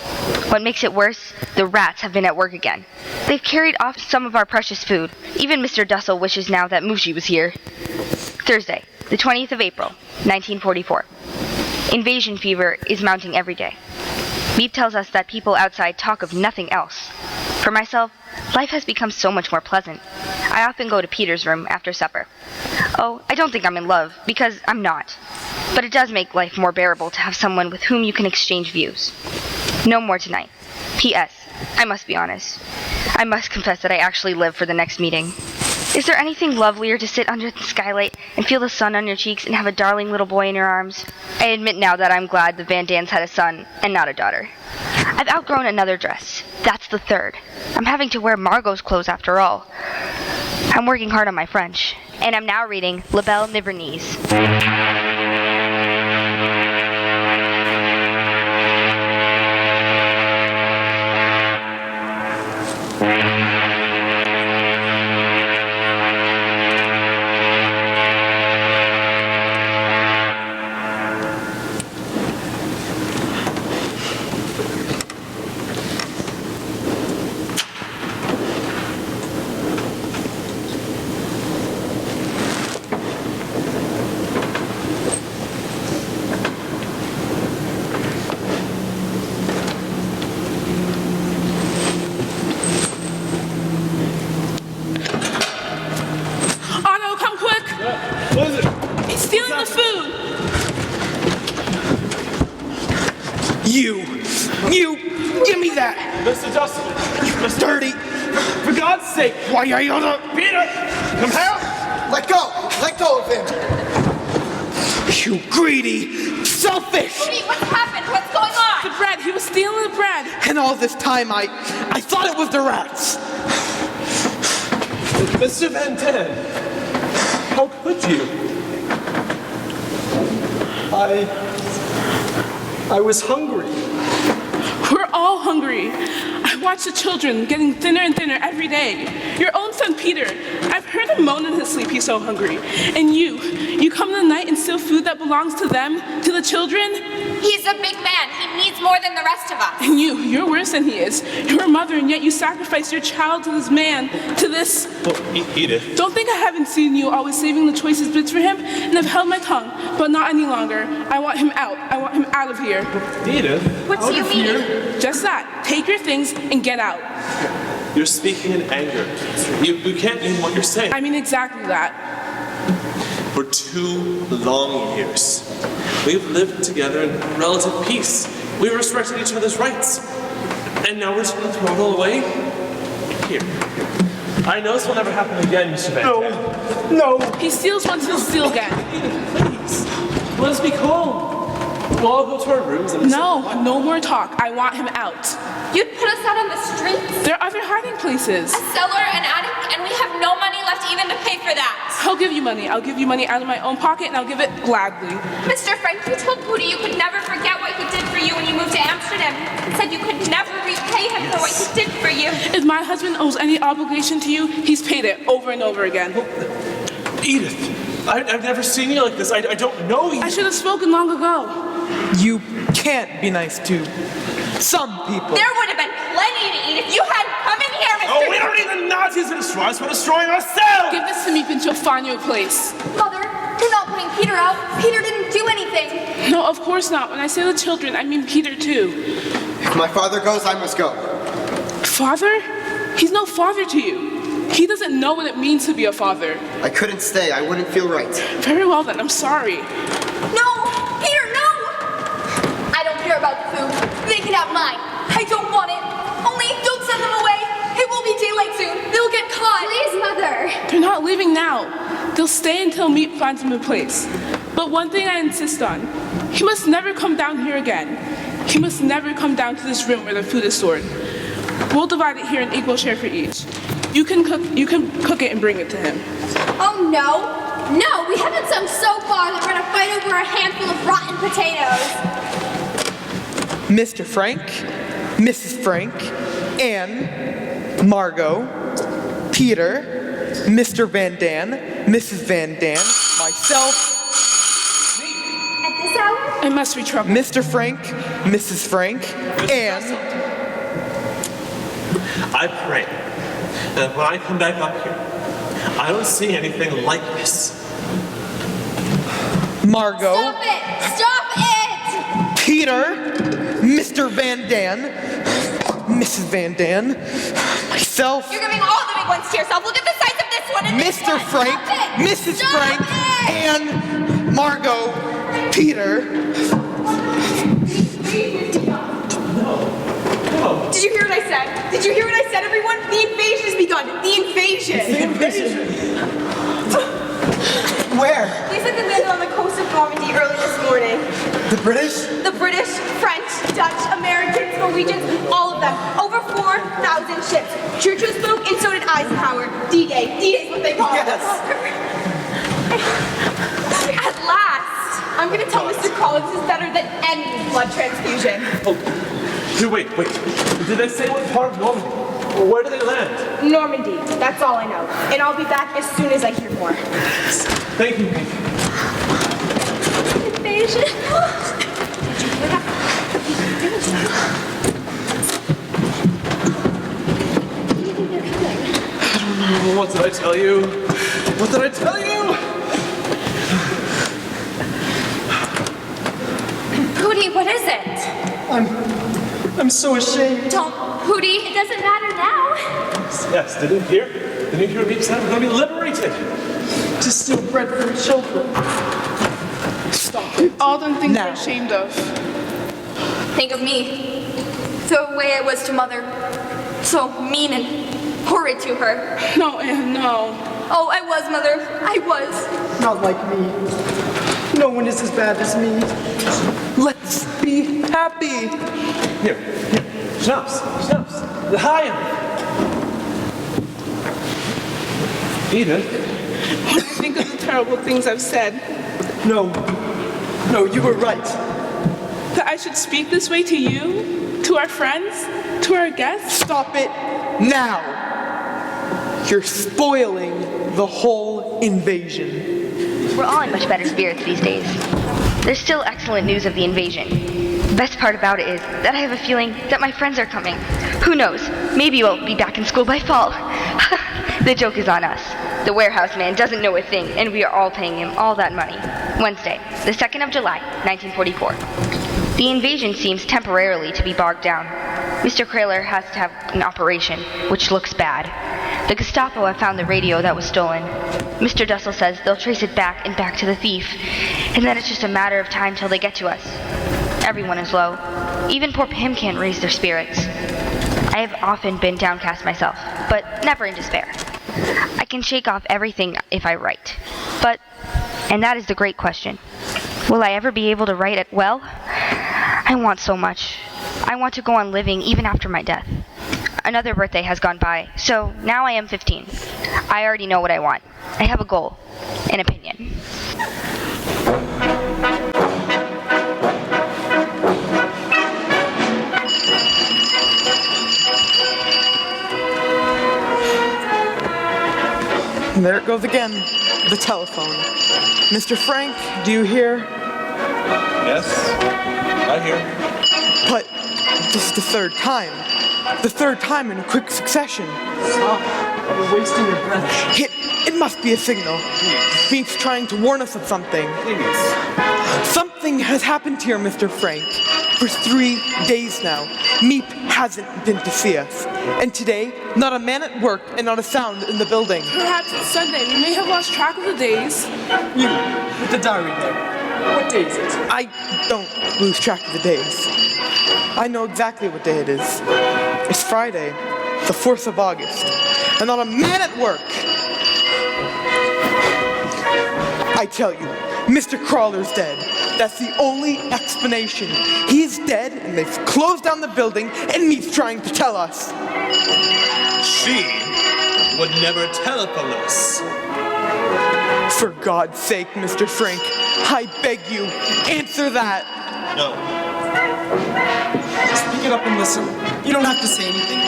What makes it worse, the rats have been at work again. They've carried off some of our precious food. Even Mr. Dussel wishes now that Mushi was here. Thursday, the 20th of April, 1944. Invasion fever is mounting every day. Beep tells us that people outside talk of nothing else. For myself, life has become so much more pleasant. I often go to Peter's room after supper. Oh, I don't think I'm in love, because I'm not. But it does make life more bearable to have someone with whom you can exchange views. No more tonight. P.S. I must be honest. I must confess that I actually live for the next meeting. Is there anything lovelier to sit under the skylight and feel the sun on your cheeks and have a darling little boy in your arms? I admit now that I'm glad the Van Dans had a son and not a daughter. I've outgrown another dress. That's the third. I'm having to wear Margot's clothes after all. I'm working hard on my French, and I'm now reading La Belle Nivernise. Give me that! Mr. Dussel! Mr. Dirty! For God's sake! Why are you not... Peter! Come here! Let go! Let go of him! You greedy, selfish! Rudy, what's happened? What's going on? The bread. He was stealing the bread. And all this time, I thought it was the rats. Mr. Van Dam, how could you? I was hungry. We're all hungry. I watch the children getting thinner and thinner every day. Your own son, Peter, I've heard him moan in his sleep, he's so hungry. And you come in the night and steal food that belongs to them, to the children? He's a big man. He needs more than the rest of us. And you're worse than he is. You're a mother, and yet you sacrifice your child to this man, to this... Well, Edith. Don't think I haven't seen you always saving the choicest bits for him, and I've held my tongue, but not any longer. I want him out. I want him out of here. Edith? What do you mean? Here? Just that. Take your things and get out. You're speaking in anger. You can't mean what you're saying. I mean exactly that. For 2 long years, we've lived together in relative peace. We've respected each other's rights. And now we're just going to throw it all away? Here. I know this will never happen again, Mr. Van Dam. No. He steals once, he'll steal again. Please, let us be calm. We'll all go to our rooms and... No more talk. I want him out. You'd put us out on the streets? There are other hiding places. A cellar, an attic, and we have no money left even to pay for that. I'll give you money. I'll give you money out of my own pocket, and I'll give it gladly. Mr. Frank, you told Booty you could never forget what he did for you when you moved to Amsterdam. You said you could never repay him for what he did my husband owes any obligation to you, he's paid it over and over again. Edith, I've never seen you like this. I don't know you. I should have spoken long ago. You can't be nice to some people. There would have been plenty to eat if you hadn't come in here, Mr. Oh, we don't need the Nazis to destroy us. We're destroying ourselves. Give this to me, and she'll find you a place. Mother, you're not putting Peter out. Peter didn't do anything. No, of course not. When I say the children, I mean Peter too. If my father goes, I must go. Father? He's no father to you. He doesn't know what it means to be a father. I couldn't stay. I wouldn't feel right. Very well then, I'm sorry. No! Peter, no! I don't care about the food. They can have mine. I don't want it. Only don't send them away. It will be daylight soon. They'll get caught. Please, Mother. They're not leaving now. They'll stay until Meat finds him a place. But one thing I insist on, he must never come down here again. He must never come down to this room where the food is stored. We'll divide it here in equal share for each. You can cook it and bring it to him. Oh, no. No, we haven't sung so far that we're going to fight over a handful of rotten potatoes. Mr. Frank, Mrs. Frank, Anne, Margot, Peter, Mr. Van Daan, Mrs. Van Daan, myself. At this hour? It must be trouble. Mr. Frank, Mrs. Frank, Anne. I pray that when I come back up here, I don't see anything like this. Margot. Stop it! Stop it! Peter, Mr. Van Daan, Mrs. Van Daan, myself. You're giving all the big ones to yourself. Look at the size of this one and this Mr. one. Frank, Mrs. Frank, Anne, Margot, Peter. Did you hear what I said? Did you hear what I said, everyone? The invasion has begun. The invasion. The invasion? Where? They said they landed on the coast of Normandy early this morning. The British? The British, French, Dutch, Americans, Norwegians, all of them. Over 4,000 ships. Churchill spoke and so did Eisenhower. D-Day. D-Day's what they call it. Yes. At last, I'm going to tell Mr. Collins is better than any blood transfusion. Here, wait. Did they say what part of Normandy? Or where did they land? Normandy. That's all I know. And I'll be back as soon as I hear more. Thank you. Invasion. What did I tell you? What did I tell you? Hootie, what is it? I'm so ashamed. Don't, Hootie. It doesn't matter now. Yes, didn't you hear? Didn't you hear me say we're going to be liberated? To steal bread from children. Stop it. All done things Now. we're ashamed of. Think of me. The way I was to Mother. So mean and horrid to her. No, Anne, no. Oh, I was, Mother. I was. Not like me. No one is as bad as me. Let's be happy. Here. Schnapps. The high. Edith. When I think of the terrible things I've said, No, you were right. that I should speak this way to you, to our friends, to our guests. Stop it now. You're spoiling the whole invasion. We're all in much better spirits these days. There's still excellent news of the invasion. The best part about it is that I have a feeling that my friends are coming. Who knows? Maybe we'll be back in school by fall. The joke is on us. The warehouse man doesn't know a thing, and we are all paying him all that money. Wednesday, the 2nd of July, 1944. The invasion seems temporarily to be bogged down. Mr. Kraler has to have an operation, which looks bad. The Gestapo have found the radio that was stolen. Mr. Dussel says they'll trace it back and back to the thief, and then it's just a matter of time till they get to us. Everyone is low. Even poor Pim can't raise their spirits. I have often been downcast myself, but never in despair. I can shake off everything if I write. But, and that is the great question, will I ever be able to write it well? I want so much. I want to go on living even after my death. Another birthday has gone by, so now I am 15. I already know what I want. I have a goal, an opinion. There it goes again, the telephone. Mr. Frank, do you hear? Yes, I hear. But this is the third time. The third time in quick succession. Stop. You're wasting your breath. It must be a signal. He's trying to warn us of something. Please. Something has happened here, Mr. Frank. For 3 days now, Meep hasn't been to see us. And today, not a man at work and not a sound in the building. Perhaps it's Sunday. We may have lost track of the days. You, with the diary there. What day is it? I don't lose track of the days. I know exactly what day it is. It's Friday, the 4th of August, and not a man at work. I tell you, Mr. Crawler's dead. That's the only explanation. He's dead, and they've closed down the building, and Meep's trying to tell us. She would never telephone us. For God's sake, Mr. Frank, I beg you, answer that. No. Just pick it up and listen. You don't have to say anything.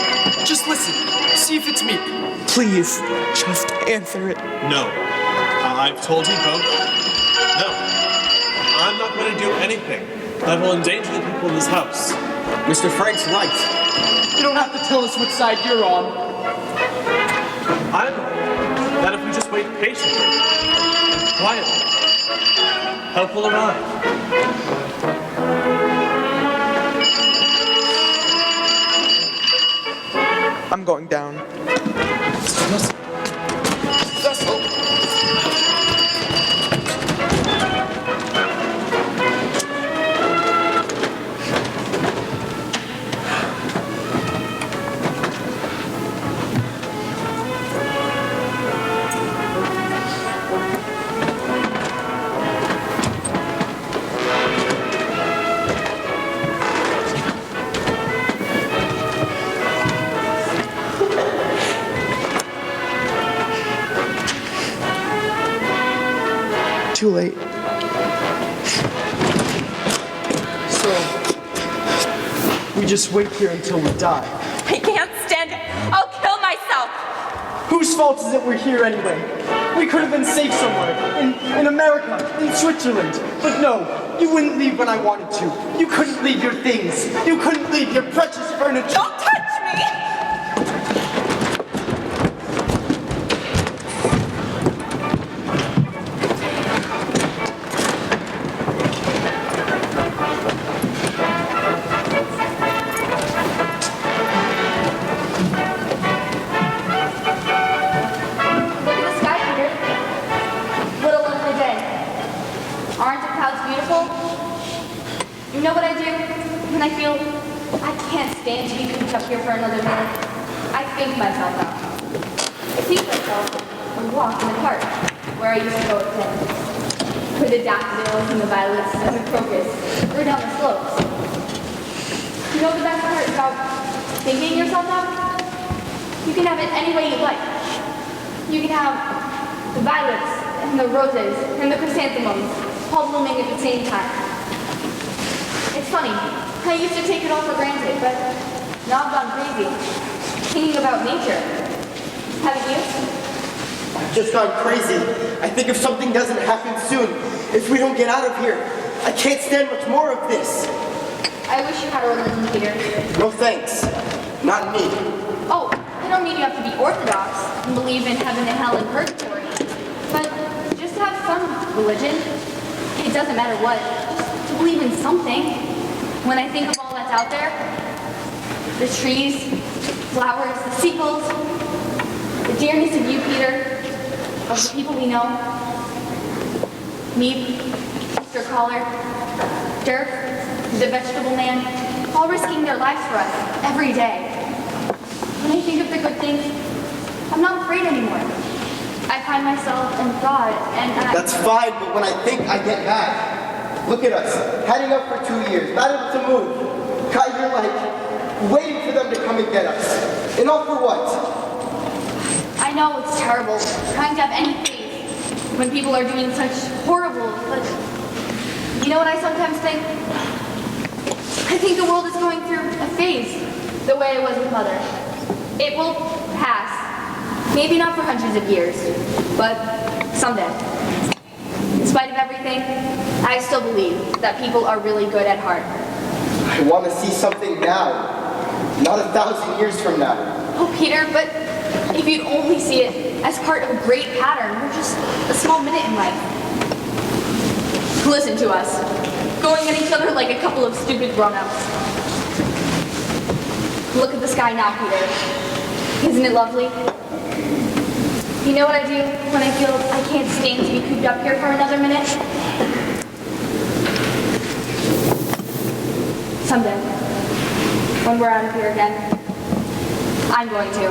Just listen. See if it's me. Please, just answer it. No. I've told you both. No. I'm not going to do anything that will endanger the people in this house. Mr. Frank's right. You don't have to tell us which side you're on. I know that if we just wait patiently, quietly, help will arrive. I'm going down. Cecil. Too late. So, we just wait here until we die. I can't stand it. I'll kill myself. Whose fault is it we're here anyway? We could have been safe somewhere. In America, in Switzerland. But no, you wouldn't leave when I wanted to. You couldn't leave your things. You couldn't leave your precious furniture. Don't touch me! Look at the sky, Peter. Little one of the day. Aren't the clouds beautiful? You know what I do when I feel I can't stand to be cooped up here for another minute? I think myself out. I think myself a walk in the park where I used to go at 10. Where the daffodils and the violets and the crocus grew down the slopes. You know the best part about thinking yourself out? You can have it any way you like. You can have the violets and the roses and the chrysanthemums all blooming at the same time. It's funny, I used to take it all for granted, but now I've gone crazy, thinking about nature. Haven't you? I've just gone crazy. I think if something doesn't happen soon, if we don't get out of here, I can't stand much more of this. I wish you had a religion, Peter. No thanks. Not me. Oh, I don't mean you have to be orthodox and believe in heaven and hell and purgatory, but just have some religion. It doesn't matter what, just to believe in something. When I think of all that's out there, the trees, flowers, the seagulls, the dearness of you, Peter, of the people we know, me, Mr. Collar, Dirk, the vegetable man, all risking their lives for us every day. When I think of the good things, I'm not afraid anymore. I find myself in God, and That's fine, but when I think, I get mad. Look at us, heading up for 2 years, not able to move. Got here like, waiting for them to come and get us. And all for what? I know it's terrible trying to have any faith when people are doing such horrible, but you know what I sometimes think? I think the world is going through a phase the way it was with Mother. It will pass. Maybe not for hundreds of years, but someday. In spite of everything, I still believe that people are really good at heart. I want to see something now, not 1,000 years from now. Oh, Peter, but if you'd only see it as part of a great pattern, or just a small minute in life. Listen to us, going at each other like a couple of stupid grown-ups. Look at the sky now, Peter. Isn't it lovely? You know what I do when I feel I can't stand to be cooped up here for another minute? Someday, when we're out of here again, I'm going to.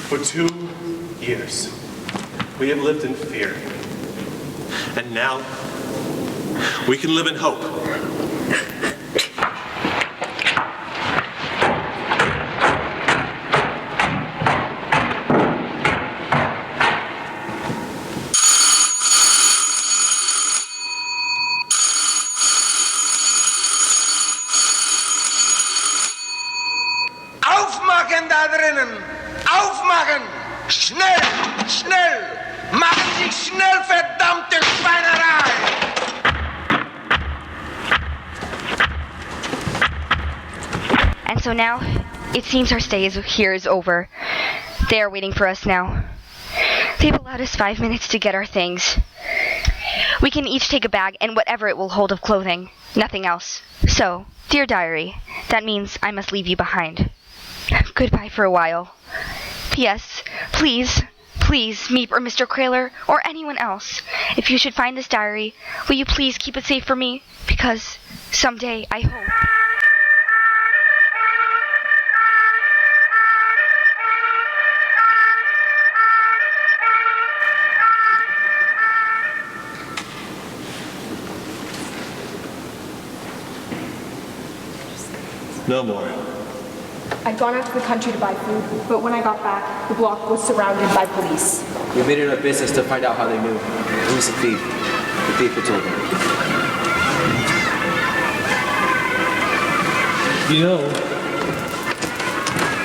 For 2 years, we have lived in fear. And now, we can live in hope. Aufmachen da drinnen! Aufmachen! Schnell! Schnell! Machen Sie schnell, verdammte Schweinerei! And so now, it seems our stay here is over. They are waiting for us now. They've allowed us 5 minutes to get our things. We can each take a bag and whatever it will hold of clothing. Nothing else. So, dear diary, that means I must leave you behind. Goodbye for a while. P.S. Please, Meep or Mr. Krayler or anyone else, if you should find this diary, will you please keep it safe for me? Because someday, I hope. No more. I'd gone out to the country to buy food, but when I got back, the block was surrounded by police. We made it our business to find out how they knew. Who was the thief? The thief who told them. You know,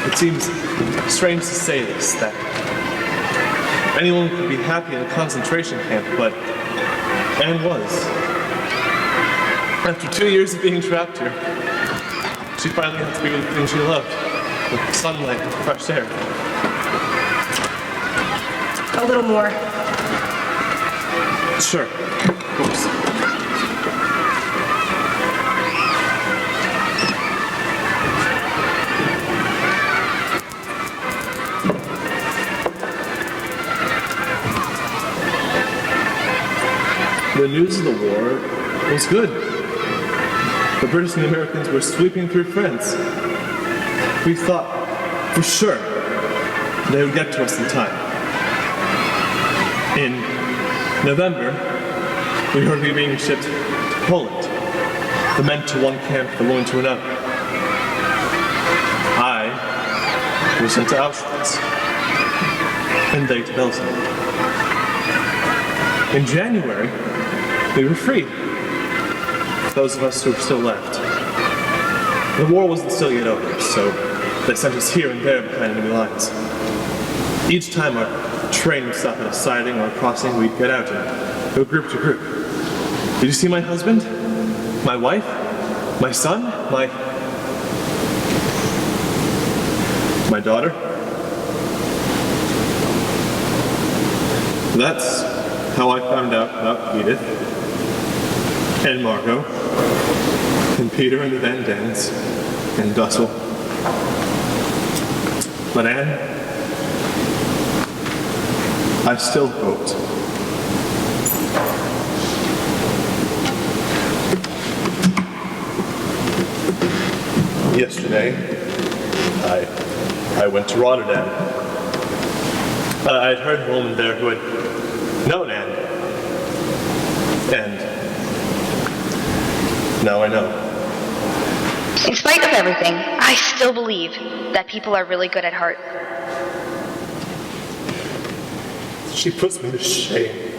it seems strange to say this, that anyone could be happy in a concentration camp, but Anne was. After 2 years of being trapped here, she finally had to be with the thing she loved, with sunlight and fresh air. A little more. Sure, of course. The news of the war was good. The British and the Americans were sweeping through France. We thought, for sure, they would get to us in time. In November, we heard we were being shipped to Poland. The men to one camp, the women to another. I was sent to Auschwitz, and they to Belgium. In January, we were freed. Those of us who were still left. The war wasn't still yet over, so they sent us here and there behind enemy lines. Each time our train would stop at a siding or a crossing, we'd get out and go group to group. Did you see my husband? My wife? My son? My daughter? That's how I found out about Edith and Margot and Peter and the Van Dans and Dussel. But Anne, I still hoped. Yesterday, I went to Rotterdam. I'd heard a woman there who had known Anne. And now I know. In spite of everything, I still believe that people are really good at heart. She puts me to shame.